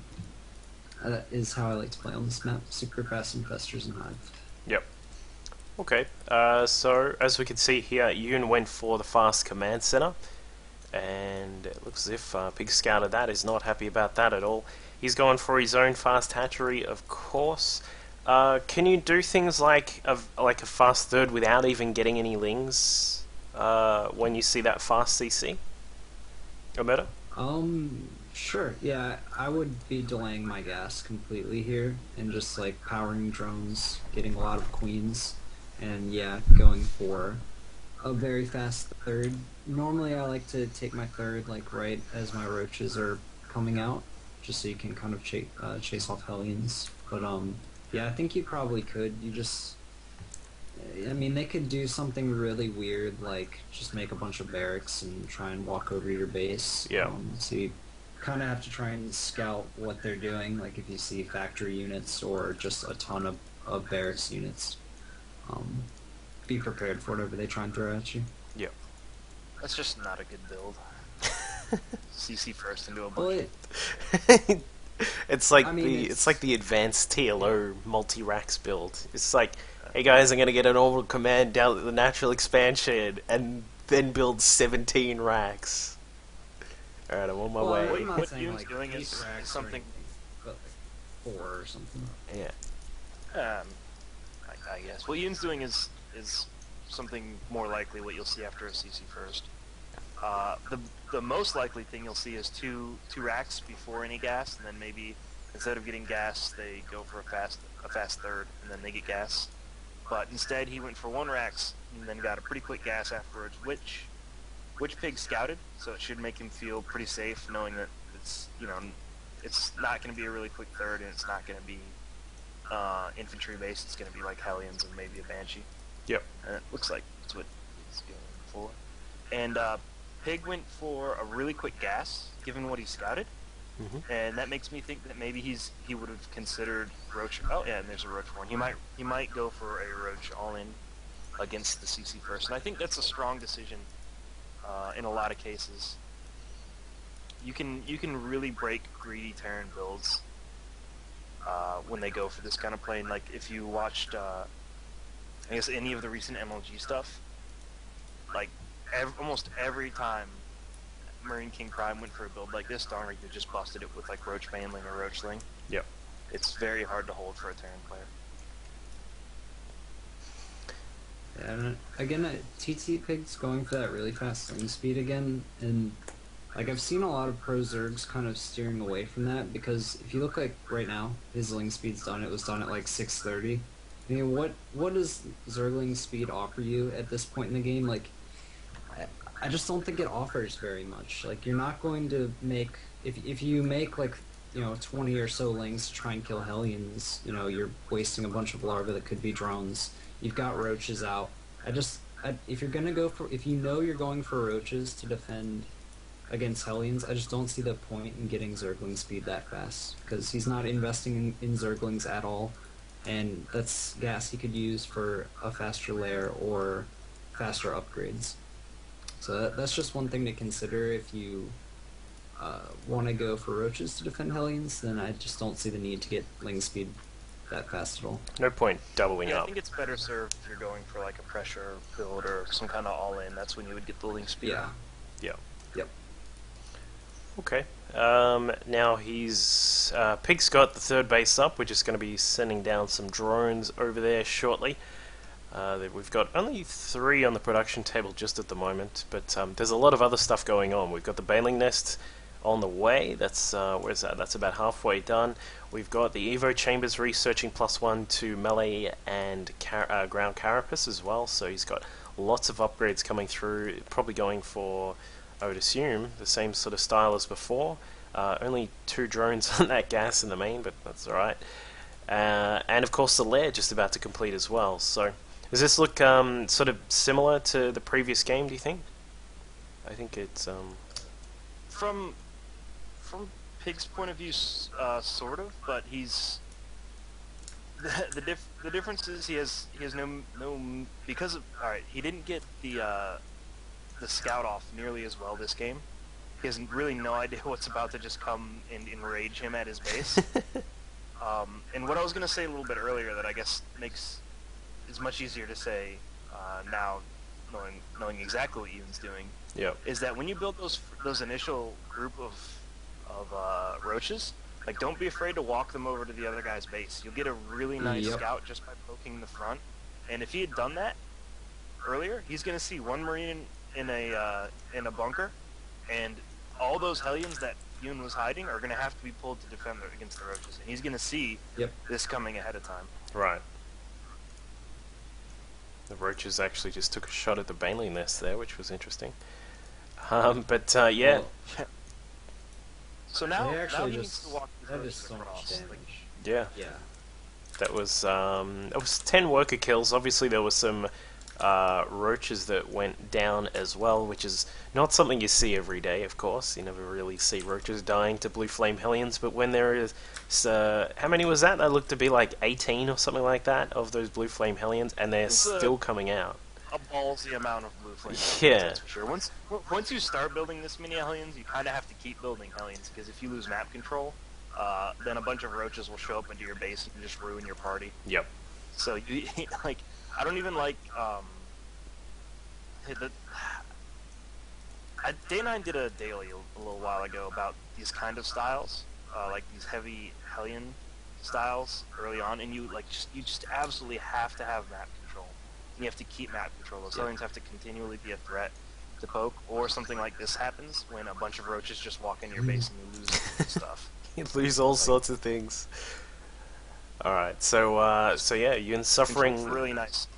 that is how I like to play on this map: super fast infestors and Hive. Yep. Okay, so as we can see here, Yoon went for the fast command center, and it looks as if Pig Scouter that is not happy about that at all. He's going for his own fast hatchery, of course. Can you do things like a fast third without even getting any lings when you see that fast CC? Ometa? Sure. Yeah, I would be delaying my gas completely here and just like powering drones, getting a lot of queens, and yeah, going for a very fast third. Normally I like to take my third like right as my roaches are coming out, just so you can kind of chase off Hellions. But yeah, I think you probably could. I mean, they could do something really weird, like just make a bunch of barracks and try and walk over your base. Yeah. So you kind of have to try and scout what they're doing, like if you see factory units or just a ton of barracks units. Be prepared for whatever they try and throw at you. Yep. That's just not a good build. CC first into a bunch. Well, It's like it's like the advanced TLO multi-racks build. It's like, hey guys, I'm gonna get an orbital command down at the natural expansion and then build 17 racks. Alright, I'm on my way. I'm not What saying, Yoon's like, doing 8 is racks or something- anything, but like 4 or something. Yeah. I guess what Yoon's doing is something more likely what you'll see after a CC first. The most likely thing you'll see is two racks before any gas, and then maybe instead of getting gas, they go for a fast third, and then they get gas. But instead, he went for 1 racks, and then got a pretty quick gas afterwards, which Pig scouted, so it should make him feel pretty safe, knowing that it's not going to be a really quick third, and it's not going to be infantry based. It's going to be like Hellions and maybe a Banshee. Yep. And it looks like that's what he's going for. And Pig went for a really quick gas, given what he scouted, and that makes me think that maybe he would have considered Roach. Oh yeah, and there's a Roach one. He might go for a Roach all in against the CC first, and I think that's a strong decision in a lot of cases. You can really break greedy Terran builds when they go for this kind of play. And like if you watched, I guess any of the recent MLG stuff, like almost every time Marine King Prime went for a build like this, Donrig just busted it with like Roach Baneling or Roachling. Yep. It's very hard to hold for a Terran player. Yeah, and again, TT Pig's going for that really fast swing speed again, and like I've seen a lot of pro Zergs kind of steering away from that, because if you look like right now, his ling speed's done. It was done at like 630. I mean, what does Zergling speed offer you at this point in the game? Like, I just don't think it offers very much. Like, you're not going to make if you make like 20 or so lings to try and kill Hellions, you're wasting a bunch of larvae that could be drones. You've got roaches out. If you're gonna go for if you know you're going for roaches to defend against Hellions, I just don't see the point in getting Zergling speed that fast because he's not investing in Zerglings at all, and that's gas he could use for a faster lair or faster upgrades. So that's just one thing to consider if you want to go for roaches to defend Hellions. Then I just don't see the need to get ling speed that fast at all. No point doubling Yeah, up. I think it's better served if you're going for like a pressure build or some kind of all-in. That's when you would get the link speed. Yeah. Yeah. Yep. Okay. Now Pig's got the third base up. We're just going to be sending down some drones over there shortly. We've got only 3 on the production table just at the moment, but there's a lot of other stuff going on. We've got the Baling Nest on the way. That's where's that? That's about halfway done. We've got the Evo Chambers researching +1 to melee and ground carapace as well. So he's got lots of upgrades coming through. Probably going for, I would assume, the same sort of style as before. Only 2 drones on that gas in the main, but that's alright. And of course the lair just about to complete as well. So does this look sort of similar to the previous game, do you think? I think it's From Pig's point of view, sort of, but he's the difference is he has no because of he didn't get the scout off nearly as well this game. He has really no idea what's about to just come and enrage him at his base. And what I was going to say a little bit earlier that I guess makes it's much easier to say now, knowing exactly what Ian's doing, is that when you build those initial group of roaches, like don't be afraid to walk them over to the other guy's base. You'll get a really nice scout just by poking the front. And if he had done that earlier, he's going to see one Marine in a bunker, and all those Hellions that Yoon was hiding are going to have to be pulled to defend against the roaches, and he's going to see this coming ahead of time. right. The roaches actually just took a shot at the Baling Nest there, which was interesting. Yeah. So now actually he needs to walk these that is roaches so much across. damage. Like, Yeah. Yeah. That was 10 worker kills. Obviously, there were some roaches that went down as well, which is not something you see every day. Of course, you never really see roaches dying to blue flame Hellions. But when there is, how many was that? That looked to be like 18 or something like that of those blue flame Hellions, and they're still coming out. A ballsy amount of blue flame. Yeah. That's for sure. Once you start building this many Hellions, you kind of have to keep building Hellions, because if you lose map control, then a bunch of roaches will show up into your base and just ruin your party. Yep. So you like, I don't even like Day9 did a daily a little while ago about these kind of styles, like these heavy Hellion styles early on, and you just absolutely have to have map control. And you have to keep map control. Those Hellions have to continually be a threat to poke, or something like this happens when a bunch of roaches just walk in your base and you lose stuff. You lose all sorts of things. Alright, so yeah, Yun's suffering. Really nice.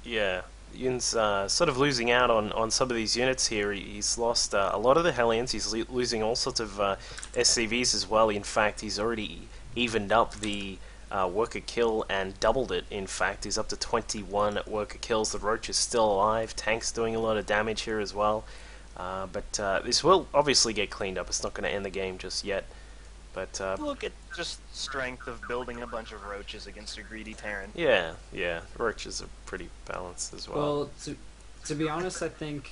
Yeah, Yun's sort of losing out on some of these units here. He's lost a lot of the Hellions. He's losing all sorts of SCVs as well. In fact, he's already evened up the worker kill and doubled it. In fact, he's up to 21 worker kills. The Roach is still alive. Tank's doing a lot of damage here as well. But this will obviously get cleaned up. It's not going to end the game just yet. But look at just strength of building a bunch of roaches against a greedy Terran. yeah, roaches are pretty balanced as well. Well, to be honest, I think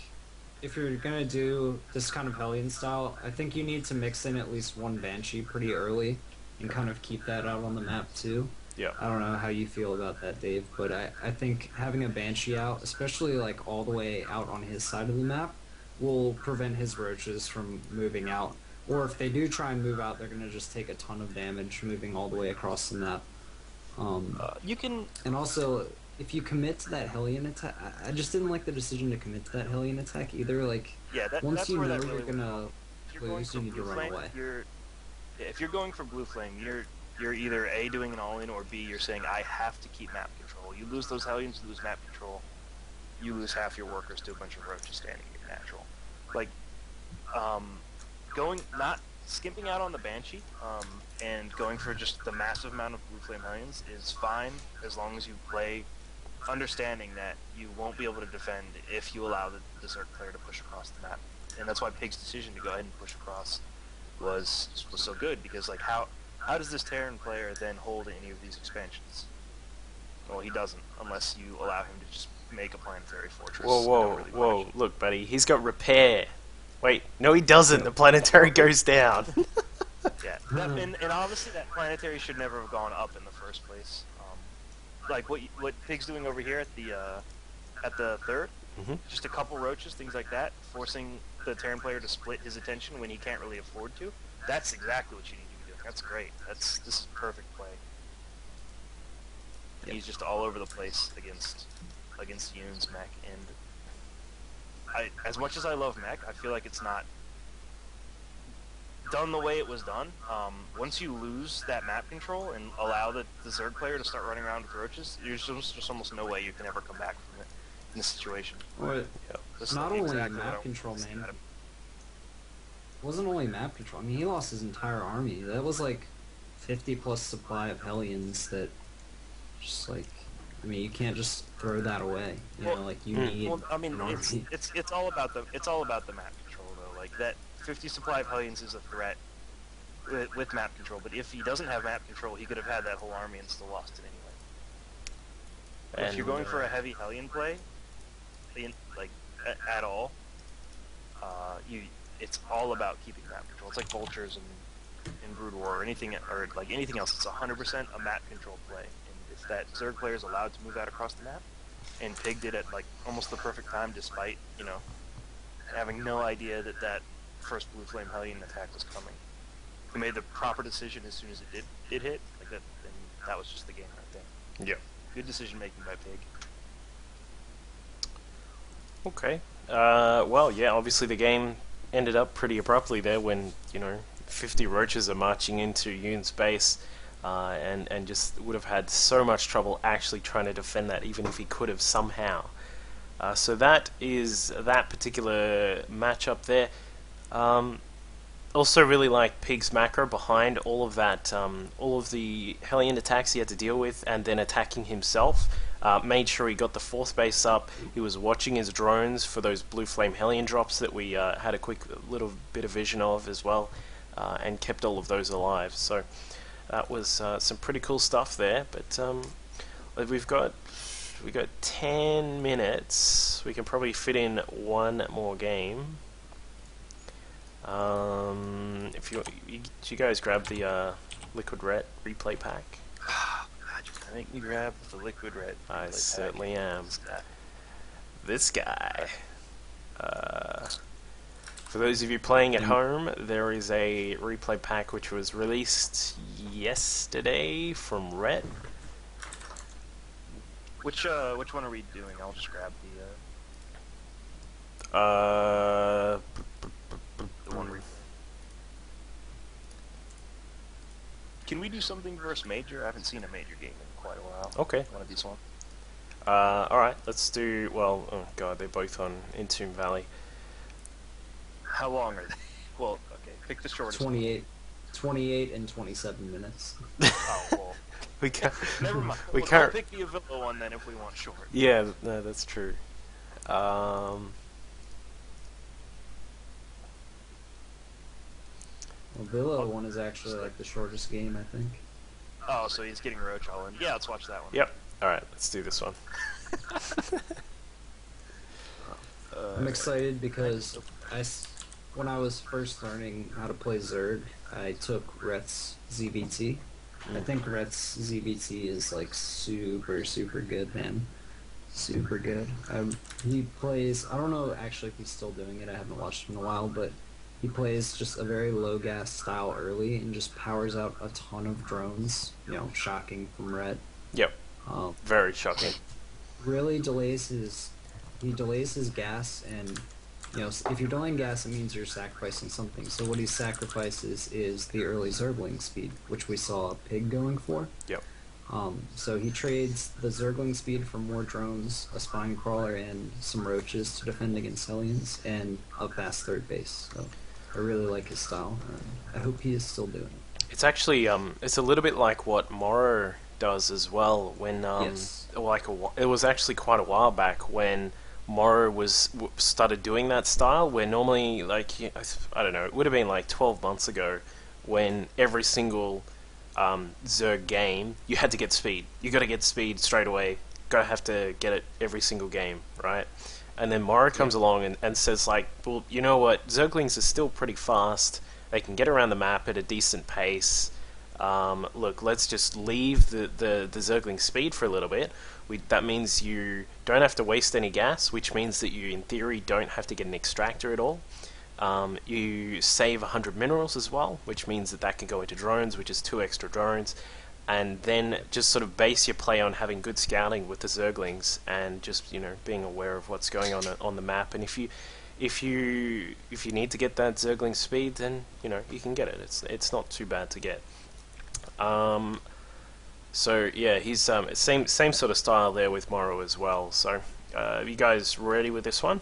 if you're gonna do this kind of Hellion style, I think you need to mix in at least one Banshee pretty early, and kind of keep that out on the map too. Yeah. I don't know how you feel about that, Dave, but I think having a Banshee out, especially like all the way out on his side of the map, will prevent his roaches from moving out. Or if they do try and move out, they're going to just take a ton of damage moving all the way across the map. You can... And also, if you commit to that Hellion attack... I just didn't like the decision to commit to that Hellion attack either. Like, yeah, once that's you where know that you're really going to lose, you need to run away. If you're going for Blue Flame, you're either A, doing an all-in, or B, you're saying, I have to keep map control. You lose those Hellions, you lose map control. you lose half your workers to a bunch of roaches standing in natural. Like, not skimping out on the Banshee, and going for just the massive amount of Blue Flame Hellions is fine as long as you play understanding that you won't be able to defend if you allow the Zerg player to push across the map. And that's why Pig's decision to go ahead and push across was so good, because like how does this Terran player then hold any of these expansions? Well, he doesn't, unless you allow him to just make a planetary fortress. Whoa, look, buddy, he's got repair. Wait, no he doesn't, the planetary goes down. Yeah, and obviously that planetary should never have gone up in the first place. Like what Pig's doing over here at the third, just a couple roaches, things like that, forcing the Terran player to split his attention when he can't really afford to. That's exactly what you need to be doing. That's great. This is perfect play. And he's just all over the place against Yoon's mech, and as much as I love mech, I feel like it's not done the way it was done. Once you lose that map control and allow the Zerg player to start running around with roaches, there's just almost no way you can ever come back from it in this situation. Well, not only map control, man. It wasn't only map control. I mean, he lost his entire army. That was like 50 plus supply of Hellions that just like, I mean, you can't just throw that away. You know, like you need. Well, I mean, an army. it's all about the map control though. Like that 50 supply of Hellions is a threat with map control, but if he doesn't have map control, he could have had that whole army and still lost it anyway. If you're going for a heavy Hellion play, like at all, it's all about keeping map control. It's like vultures and Brood War or anything else. It's 100% a map control play, and if that Zerg player is allowed to move out across the map, and Pig did it like almost the perfect time, despite having no idea that first Blue Flame Hellion attack was coming. He made the proper decision as soon as it did hit, like that, and that was just the game right there. Yeah. Good decision making by Pig. Okay. Well, yeah, obviously the game ended up pretty abruptly there when, 50 roaches are marching into Yoon's base, and just would have had so much trouble actually trying to defend that, even if he could have somehow. So that is that particular matchup there. Also really like Pig's macro behind all of that, all of the Hellion attacks he had to deal with, and then attacking himself. Made sure he got the fourth base up. He was watching his drones for those Blue Flame Hellion drops that we had a quick little bit of vision of as well, and kept all of those alive. So that was some pretty cool stuff there. But we've got 10 minutes. We can probably fit in one more game. If you guys grab the Liquid Ret replay pack. I think you grab the Liquid Ret. I certainly am. This guy. For those of you playing at home, there is a replay pack which was released yesterday from Ret. Which one are we doing? I'll just grab the one replay. Can we do something versus Major? I haven't seen a Major game in quite a while. Okay. One of these ones. Alright, let's do, well, oh god, they're both on Entomb Valley. How long are they? Well, okay, pick the shortest. 28 and 27 minutes. Oh, well. We can't. Never mind. We We'll can't. pick the Avila one then if we want short. Yeah, no, that's true. Well, Villa one is actually like the shortest game, I think. Oh, so he's getting Roach all in. Yeah, let's watch that one. Yep. Alright, let's do this one. I'm excited because when I was first learning how to play Zerg, I took Ret's ZvT. I think Ret's ZvT is like super, super good, man. Super good. He plays, I don't know actually if he's still doing it, I haven't watched him in a while, but he plays just a very low gas style early and just powers out a ton of drones, shocking from Ret. Yep. Very shocking. Really delays his gas, and if you're delaying gas, it means you're sacrificing something. So what he sacrifices is the early Zergling speed, which we saw Pig going for. Yep. So he trades the Zergling speed for more drones, a spine crawler, and some roaches to defend against Hellions, and a fast third base. So I really like his style, and I hope he is still doing it. It's actually it's a little bit like what Morrow does as well. When Yes. it was actually quite a while back when Morrow started doing that style. Where normally, like, I don't know, it would have been like 12 months ago when every single Zerg game you had to get speed. You got to get speed straight away. Gotta have to get it every single game, right? And then Morrow comes along and says like, well, you know what? Zerglings are still pretty fast. They can get around the map at a decent pace. Look, let's just leave the Zergling speed for a little bit. That means you don't have to waste any gas, which means that you, in theory, don't have to get an extractor at all. You save 100 minerals as well, which means that can go into drones, which is 2 extra drones. And then just sort of base your play on having good scouting with the Zerglings and just, you know, being aware of what's going on the map. And if you need to get that Zergling speed, then you know you can get it. It's not too bad to get. So yeah, he's same sort of style there with Morrow as well. So are you guys ready with this one?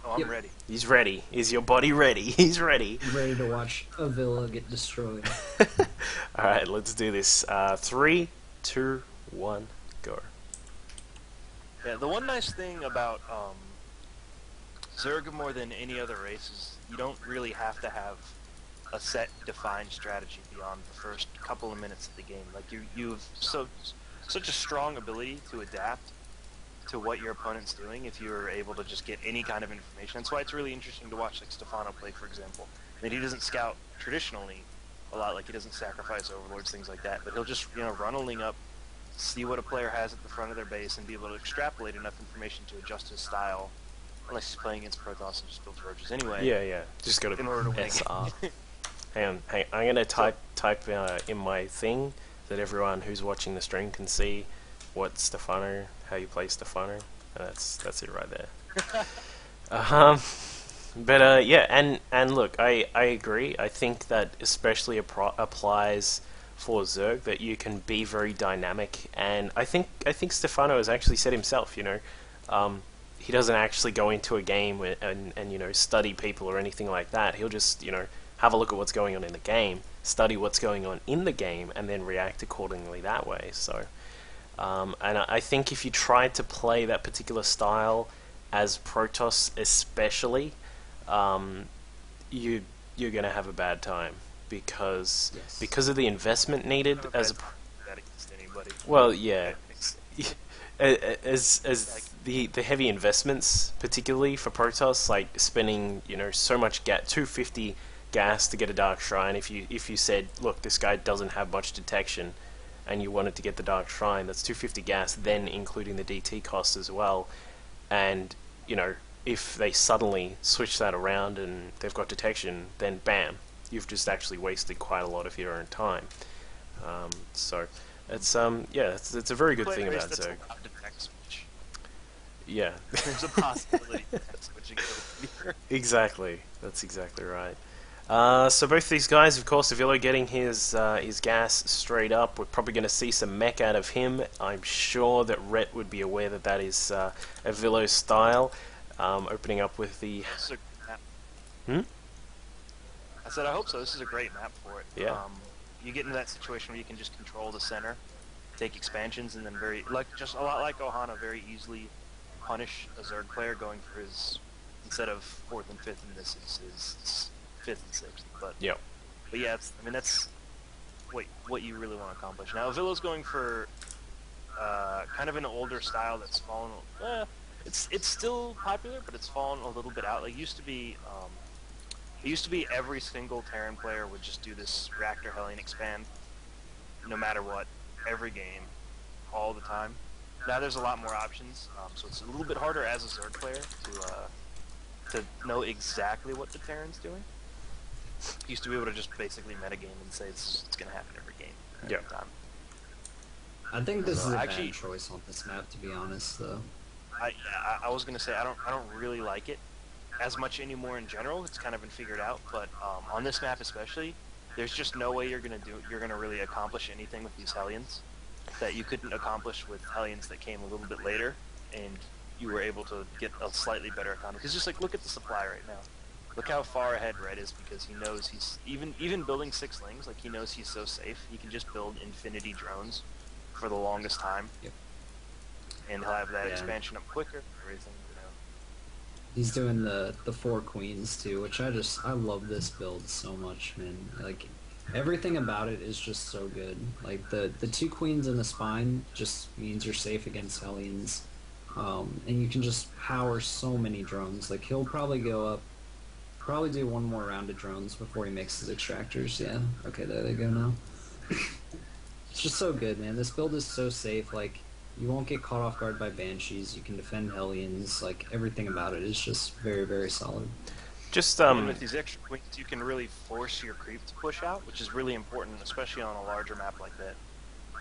Oh, I'm ready. He's ready. Is your body ready? He's ready. Ready to watch a villa get destroyed. All right, let's do this. 3, 2, 1, go. Yeah, the one nice thing about Zerg more than any other race is you don't really have to have a set defined strategy beyond the first couple of minutes of the game. Like you've such a strong ability to adapt to what your opponent's doing if you're able to just get any kind of information. That's why it's really interesting to watch like Stefano play, for example. I mean, he doesn't scout traditionally a lot, like he doesn't sacrifice overlords, things like that, but he'll just, you know, run a ling up, see what a player has at the front of their base, and be able to extrapolate enough information to adjust his style. Unless he's playing against Protoss and just builds roaches anyway. Yeah. Just go to in order to win SR. Hang on, I'm gonna type in my thing that everyone who's watching the stream can see what Stefano, how you play Stefano. That's it right there. Yeah, and look, I agree. I think that especially applies for Zerg, that you can be very dynamic, and I think Stefano has actually said himself, you know, he doesn't actually go into a game and you know, study people or anything like that. He'll just, you know, have a look at what's going on in the game, study what's going on in the game, and then react accordingly that way. So, and I think if you try to play that particular style as Protoss especially, you're going to have a bad time because of the investment needed as a... that against anybody. Well, yeah. As the heavy investments, particularly for Protoss, like spending, you know, so much 250 gas to get a Dark Shrine. If you said, look, this guy doesn't have much detection, and you wanted to get the Dark Shrine, that's 250 gas, then including the DT cost as well. And you know, if they suddenly switch that around and they've got detection, then bam, you've just actually wasted quite a lot of your own time. So it's yeah, it's a very good thing about Zerg. Yeah. There's a possibility of switching to Exactly. That's exactly right. So both these guys, of course, Villo getting his gas straight up. We're probably going to see some mech out of him. I'm sure that Rhett would be aware that that is a Villo style. Opening up with the... I said I hope so. This is a great map for it. Yeah. You get into that situation where you can just control the center, take expansions, and then just a lot like Ohana, very easily punish a Zerg player going for his, instead of 4th and 5th in this, is 5th and 6th. But yeah, I mean that's what you really want to accomplish. Now Villo's going for kind of an older style that's fallen. It's still popular, but it's fallen a little bit out. Like it used to be every single Terran player would just do this Reactor Hellion expand, no matter what, every game, all the time. Now there's a lot more options, so it's a little bit harder as a Zerg player to know exactly what the Terran's doing. Used to be able to just basically metagame and say it's going to happen every game, every time. I think this is a bad choice on this map, to be honest, though. I was going to say I don't really like it as much anymore in general. It's kind of been figured out, but on this map especially, there's just no way you're going to really accomplish anything with these Hellions. that you couldn't accomplish with Hellions that came a little bit later, and you were able to get a slightly better economy. Because just like look at the supply right now. Look how far ahead Red is, because he knows he's even building 6 lings. Like he knows he's so safe. He can just build infinity drones for the longest time, Yep. and he'll have that Yeah. expansion up quicker. Everything, you know. He's doing the 4 queens too, which I love this build so much, man. Like everything about it is just so good. Like the 2 queens in the spine just means you're safe against Hellions, and you can just power so many drones. Like he'll probably go up, probably do one more round of drones before he makes his extractors. Yeah, okay, there they go now. It's just so good, man. This build is so safe. Like you won't get caught off guard by banshees. You can defend Hellions. Like everything about it is just very, very solid. Just And with these extra queens, you can really force your creep to push out, which is really important, especially on a larger map like that,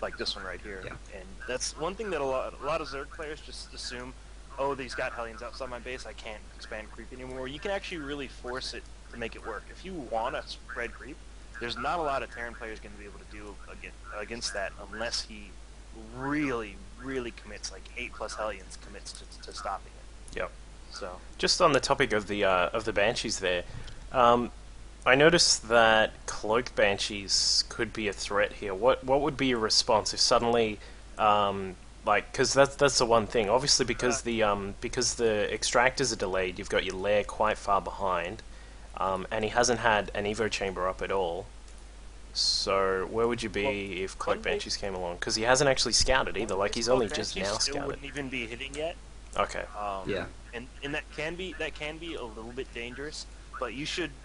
like this one right here. Yeah. And that's one thing that a lot of Zerg players just assume, oh, these got Hellions outside my base, I can't expand creep anymore. You can actually really force it to make it work. If you want to spread creep, there's not a lot of Terran players going to be able to do against that unless he really, really commits, like 8+ Hellions commits to stopping it. Yep. So. Just on the topic of the banshees, there, I noticed that cloak banshees could be a threat here. What would be your response if suddenly, like, because that's the one thing. Obviously, because the extractors are delayed, you've got your lair quite far behind, and he hasn't had an evo chamber up at all. So where would you be if cloak banshees came along? Because he hasn't actually scouted either. Like he's only just now still scouted. wouldn't even be hitting yet. Okay. Yeah. And that can be a little bit dangerous, but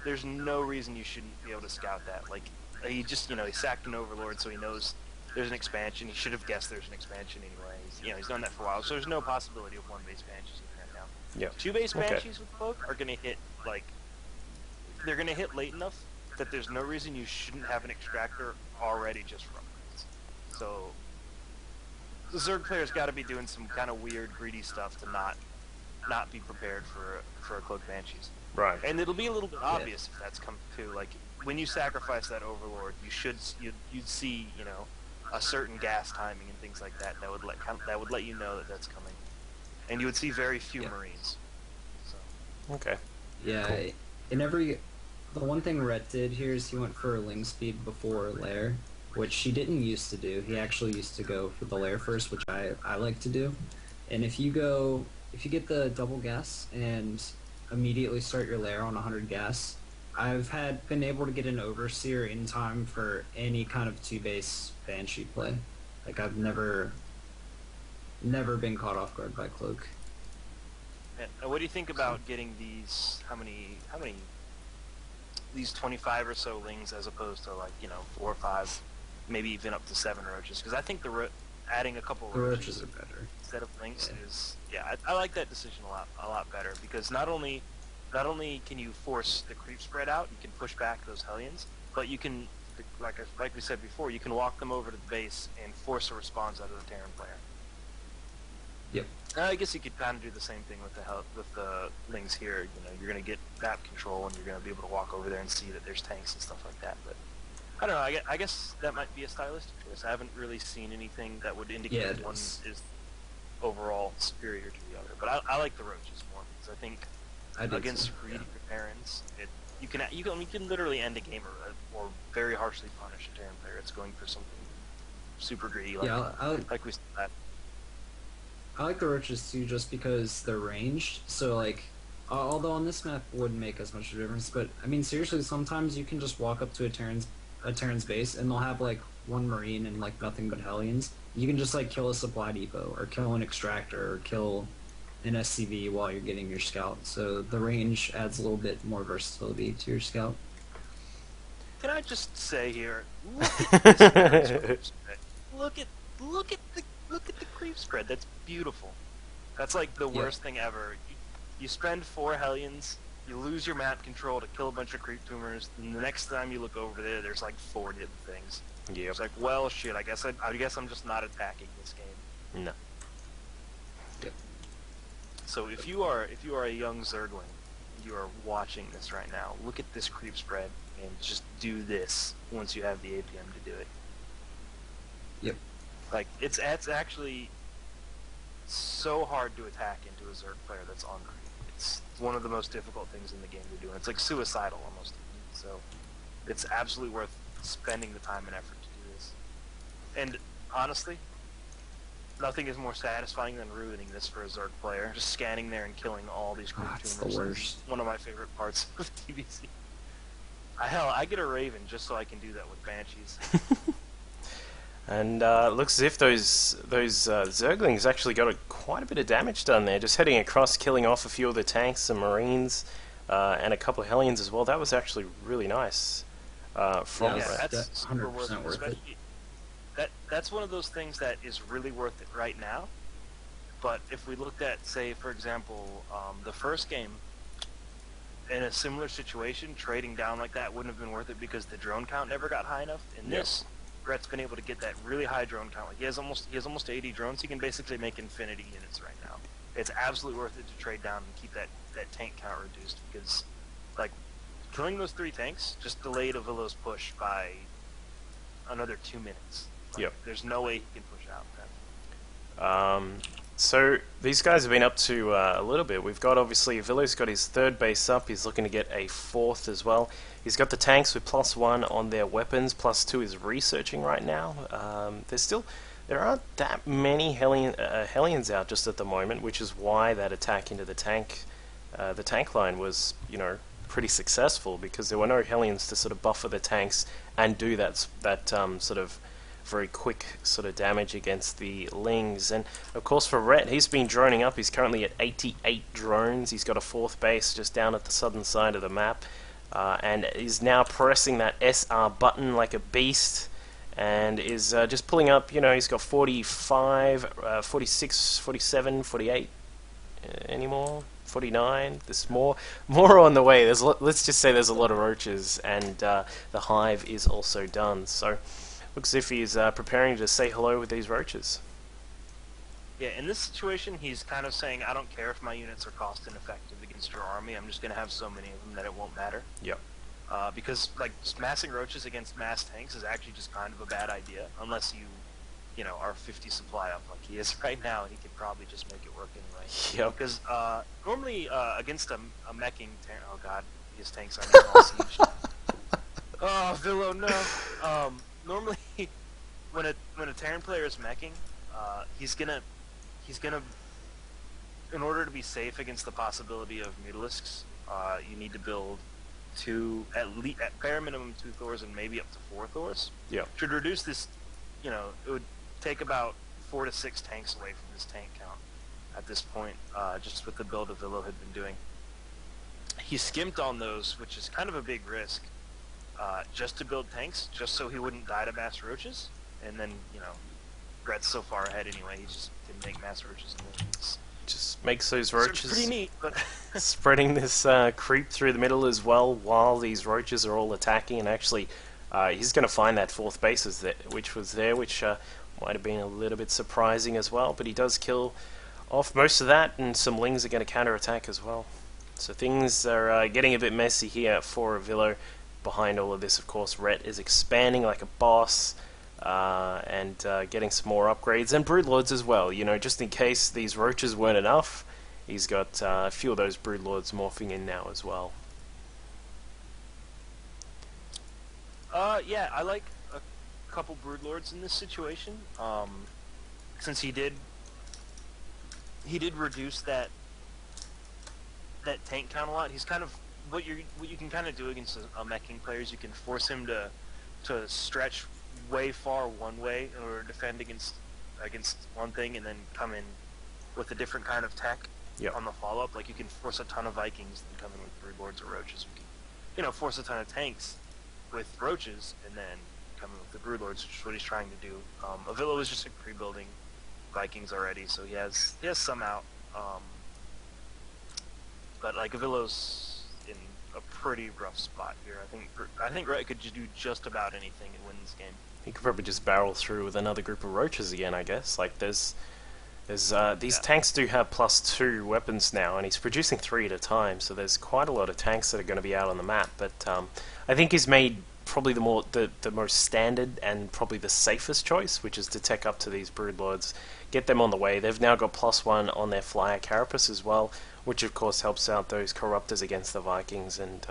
there's no reason you shouldn't be able to scout that. Like he just, he sacked an overlord, so he knows there's an expansion. He should have guessed there's an expansion anyway. He's done that for a while, so there's no possibility of 1 base banshees even right now. Yeah. 2 base banshees with cloak are gonna hit they're gonna hit late enough that there's no reason you shouldn't have an extractor already just from it. So the Zerg player's got to be doing some kind of weird, greedy stuff to not be prepared for a cloak banshees. Right. And it'll be a little bit obvious if that's come too. Like when you sacrifice that overlord, you'd see a certain gas timing and things like that would let you know that that's coming, and you would see very few Marines. So. Okay. Yeah. Cool. The one thing Rhett did here is he went for ling speed before lair, which he didn't used to do. He actually used to go for the lair first, which I like to do. And if you get the double gas and immediately start your lair on 100 gas, I've been able to get an overseer in time for any kind of 2 base banshee play. Like I've never been caught off guard by cloak. And what do you think about getting these? How many? These 25 or so lings as opposed to 4 or 5, maybe even up to 7 roaches? Because I think adding a couple roaches are better instead of lings is I like that decision a lot better, because not only can you force the creep spread out, you can push back those Hellions, but you can, like we said before, you can walk them over to the base and force a response out of the Terran player. Yep. I guess you could kind of do the same thing with the lings here. You're going to get map control, and you're going to be able to walk over there and see that there's tanks and stuff like that. But I don't know. I guess that might be a stylistic choice. I haven't really seen anything that would indicate one is overall superior to the other. But I like the roaches more, because I think against greedy Terrans, you can literally end a game or very harshly punish a Terran player. It's going for something super greedy, like we said. I like the roaches too, just because they're ranged. So although on this map wouldn't make as much of a difference, but I mean seriously, sometimes you can just walk up to a Terran's base and they'll have 1 Marine and nothing but Hellions. You can just kill a supply depot or kill an extractor or kill an SCV while you're getting your scout. So the range adds a little bit more versatility to your scout. Can I just say here, look at this look at the creep spread. That's beautiful. That's the worst thing ever. You spend 4 Hellions, you lose your map control to kill a bunch of creep tumors, and the next time you look over there, there's 40 of the things. Yep. It's well, shit. I guess I'm just not attacking this game. No. Yep. So if you are a young Zergling, you are watching this right now. Look at this creep spread and just do this once you have the APM to do it. Yep. Like, it's actually so hard to attack into a Zerg player that's on creep. It's one of the most difficult things in the game to do. And it's like suicidal almost. So it's absolutely worth spending the time and effort to do this. And honestly, nothing is more satisfying than ruining this for a Zerg player. Just scanning there and killing all these creep It's the tumors. worst. One of my favorite parts of TBC. Hell, I get a Raven just so I can do that with Banshees. And looks as if those Zerglings actually got quite a bit of damage done there, just heading across, killing off a few of the tanks, some Marines, and a couple of Hellions as well. That was actually really nice from Yeah, Red. that's super 100% worth it. worth it. Especially that's one of those things that is really worth it right now. But if we looked at, say, for example, the first game, in a similar situation, trading down like that wouldn't have been worth it because the drone count never got high enough. In this, Brett's been able to get that really high drone count. Like he has almost 80 drones. He can basically make infinity units right now. It's absolutely worth it to trade down and keep that tank count reduced because, like, killing those 3 tanks just delayed Avillo's push by another 2 minutes. Like, Yep. There's no way he can push out that. So these guys have been up to a little bit. We've got, obviously, Avillo's got his 3rd base up. He's looking to get a 4th as well. He's got the tanks with +1 on their weapons. +2 is researching right now. There aren't that many Hellions out just at the moment, which is why that attack into the tank line was, pretty successful, because there were no Hellions to sort of buffer the tanks and do that sort of very quick sort of damage against the Lings. And of course for Rhett, he's been droning up. He's currently at 88 drones. He's got a 4th base just down at the southern side of the map, and is now pressing that SR button like a beast, and is just pulling up, he's got 45, 46, 47, 48, anymore? 49. There's more on the way. Let's just say there's a lot of roaches, and the hive is also done. So looks as if he's preparing to say hello with these roaches. Yeah, in this situation, he's kind of saying, I don't care if my units are cost ineffective against your army, I'm just going to have so many of them that it won't matter. Yep. Because, like, just massing roaches against mass tanks is actually just kind of a bad idea, unless you are 50 supply up like he is right now. He could probably just make it work anyway. Yep. Because normally against a meching Terran, oh god, his tanks aren't even all sieged. Oh, Villo, no. Normally, when a Terran player is meching, he's gonna, in order to be safe against the possibility of mutilisks, you need to build at bare minimum 2 Thors and maybe up to 4 Thors. Yeah. To reduce this, it would take about 4 to 6 tanks away from his tank count at this point, just with the build Villo had been doing. He skimped on those, which is kind of a big risk, just to build tanks, just so he wouldn't die to mass roaches. And then, Brett's so far ahead anyway, he just didn't make mass roaches. Just makes those So it's roaches pretty neat, but spreading this creep through the middle as well, while these roaches are all attacking. And actually, he's going to find that 4th base which might have been a little bit surprising as well. But he does kill off most of that, and some Lings are going to counterattack as well. So things are getting a bit messy here for Avillo. Behind all of this, of course, Rhett is expanding like a boss, and getting some more upgrades, and Broodlords as well. Just in case these roaches weren't enough, he's got a few of those Broodlords morphing in now as well. Yeah, I like a couple Broodlords in this situation. Since he did reduce that tank count a lot. He's kind of what you can kind of do against a meching player is you can force him to stretch way far one way in order to defend against one thing, and then come in with a different kind of tech on the follow-up. Like you can force a ton of Vikings and come in with Broodlords or roaches. You can, force a ton of tanks with roaches and then come in with the Broodlords, which is what he's trying to do. Avillo is just pre-building Vikings already, so he has some out. But like Avillo's in a pretty rough spot here. I think Rhett could do just about anything and win this game. He could probably just barrel through with another group of roaches again, I guess. Like these tanks do have +2 weapons now, and he's producing 3 at a time. So there's quite a lot of tanks that are going to be out on the map. But I think he's made probably the most standard and probably the safest choice, which is to tech up to these broodlords, get them on the way. They've now got +1 on their flyer carapace as well, which of course helps out those corruptors against the Vikings, and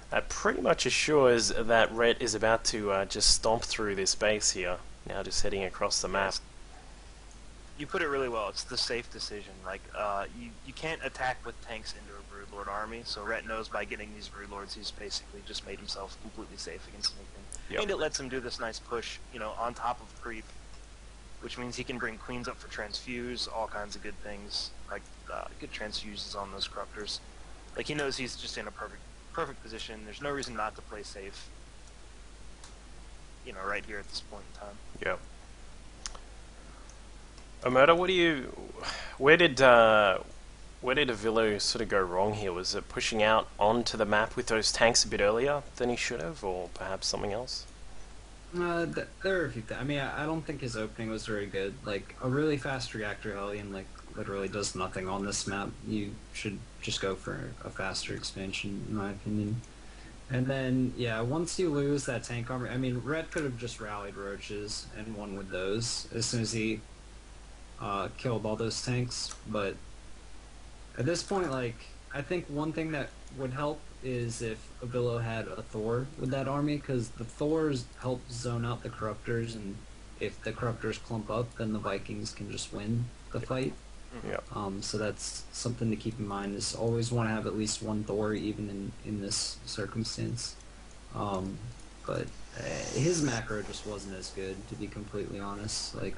that pretty much assures that Ret is about to just stomp through this base here. Now just heading across the map. You put it really well. It's the safe decision. Like, you can't attack with tanks into a Broodlord army, so Ret knows by getting these Broodlords, he's basically just made himself completely safe against anything. Yep. And it lets him do this nice push, you know, on top of creep, which means he can bring queens up for transfuse, all kinds of good things, like good transfuses on those corruptors. Like, he knows he's just in a perfect position. There's no reason not to play safe, you know, right here at this point in time. Yep. Omerta, where did Avillo sort of go wrong here? Was it pushing out onto the map with those tanks a bit earlier than he should have, or perhaps something else? There are a few things. I mean, I don't think his opening was very good. Like, a really fast reactor Hellion, like, literally does nothing on this map. You should just go for a faster expansion, in my opinion. And then, yeah, once you lose that tank armor, I mean, Red could have just rallied roaches and won with those as soon as he killed all those tanks. But at this point, like, I think one thing that would help is if Avillo had a Thor with that army, because the Thors help zone out the Corruptors, and if the Corruptors clump up, then the Vikings can just win the fight. Yeah. So that's something to keep in mind, is always want to have at least one Thor, even in this circumstance. But his macro just wasn't as good, to be completely honest. Like,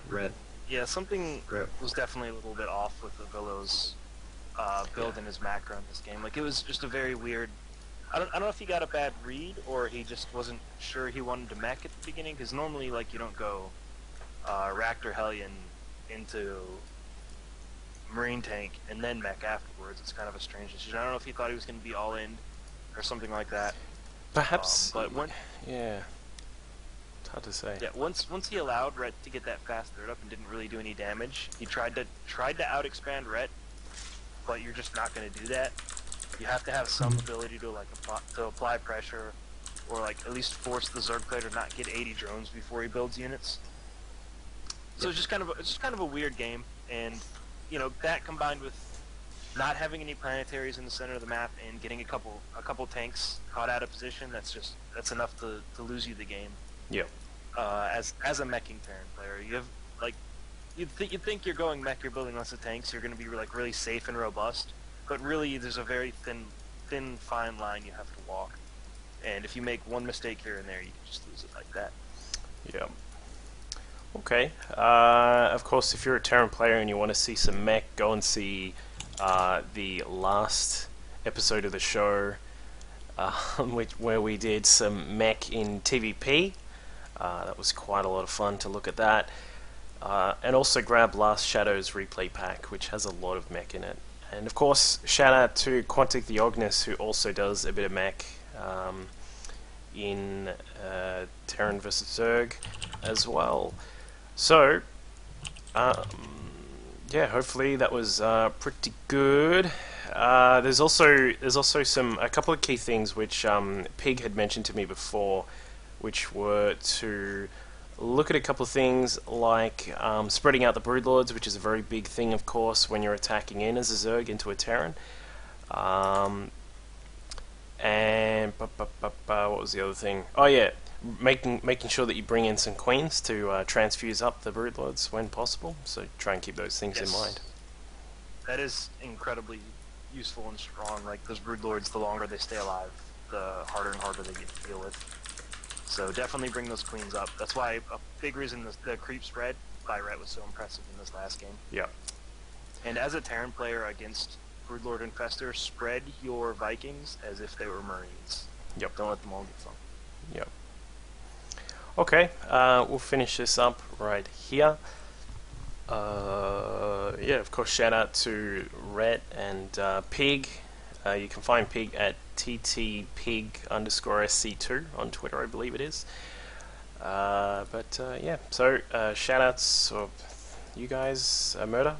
Yeah, something was definitely a little bit off with Avillo's build in his macro in this game. Like, it was just a very weird... I don't know if he got a bad read, or he just wasn't sure he wanted to mech at the beginning, because normally, like, you don't go Raptor Hellion into Marine Tank and then mech afterwards. It's kind of a strange decision. I don't know if he thought he was going to be all in or something like that. Perhaps, but yeah, it's hard to say. Yeah, once he allowed Ret to get that fast third up and didn't really do any damage, he tried to out expand Ret, but you're just not going to do that. You have to have some ability to apply pressure, or like at least force the Zerg player to not get 80 drones before he builds units. So it's just kind of a weird game, and you know, that combined with not having any planetaries in the center of the map and getting a couple tanks caught out of position, that's enough to lose you the game. Yeah. As a meching Terran player, you have like you'd think you're going mech, you're building lots of tanks, you're going to be like really safe and robust, but really there's a very thin fine line you have to walk, and if you make one mistake here and there, you can just lose it like that. Yeah. Okay. Of course, if you're a Terran player and you want to see some mech, go and see the last episode of the show, where we did some mech in TVP. That was quite a lot of fun to look at that. And also grab Last Shadow's replay pack, which has a lot of mech in it. And of course, shout out to Quantic the Ognis, who also does a bit of mech in Terran vs Zerg as well. So, yeah, hopefully that was pretty good. There's also a couple of key things which Pig had mentioned to me before, which were to look at a couple of things like spreading out the Broodlords, which is a very big thing, of course, when you're attacking in as a Zerg into a Terran. And what was the other thing? Oh yeah, making sure that you bring in some queens to transfuse up the Broodlords when possible. So try and keep those things in mind. That is incredibly useful and strong. Like, those Broodlords, the longer they stay alive, the harder and harder they get to deal with. So definitely bring those queens up. That's why a big reason the creep spread by Ret was so impressive in this last game. Yeah. And as a Terran player against Broodlord Infestor, spread your Vikings as if they were Marines. Yep. Don't let them all get some. Yep. Okay, we'll finish this up right here. Yeah, of course, shout out to Ret and Pig. You can find Pig at ttpig_sc2 on Twitter, I believe it is. Yeah, so shout outs of you guys, Murder.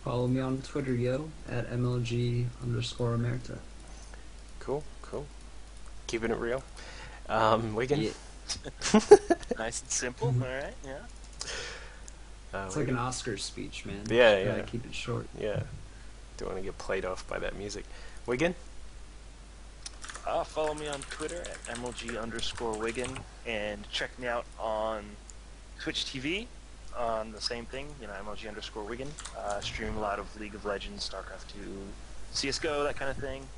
Follow me on Twitter, yo, at MLG_Omerta. Cool, cool. keeping it real. Wigan? Yeah. Nice and simple. All right. Yeah. It's like an Oscar speech, man. Yeah, Just gotta yeah. keep it short. Yeah. Don't want to get played off by that music. Wigan? Follow me on Twitter at MLG_Wigan, and check me out on Twitch TV on the same thing, MLG_Wigan. Stream a lot of League of Legends, Starcraft 2, CSGO, that kind of thing.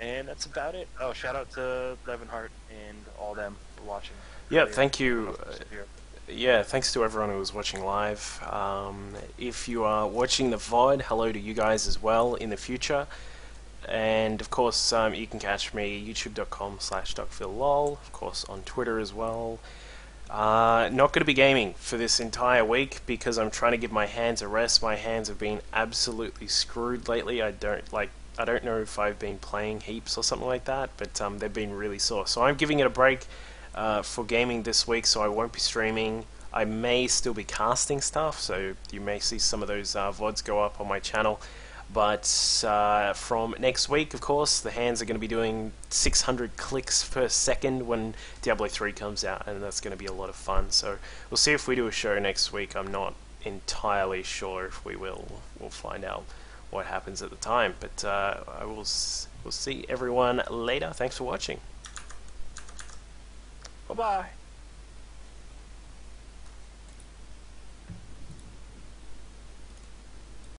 And that's about it. Oh, shout out to Levenhart and all them for watching. Yeah, earlier. thank I don't you. know if it was here. Yeah, thanks to everyone who was watching live. If you are watching the VOD, hello to you guys as well in the future. And of course, you can catch me youtube.com/DuckVilleLol, of course on Twitter as well. Not going to be gaming for this entire week because I'm trying to give my hands a rest. My hands have been absolutely screwed lately. I don't know if I've been playing heaps or something like that, but they've been really sore. So I'm giving it a break for gaming this week, so I won't be streaming. I may still be casting stuff, so you may see some of those VODs go up on my channel. But from next week, of course, the hands are going to be doing 600 clicks per second when Diablo 3 comes out, and that's going to be a lot of fun. So we'll see if we do a show next week. I'm not entirely sure if we will. We'll find out what happens at the time. But we'll see everyone later. Thanks for watching. Bye-bye.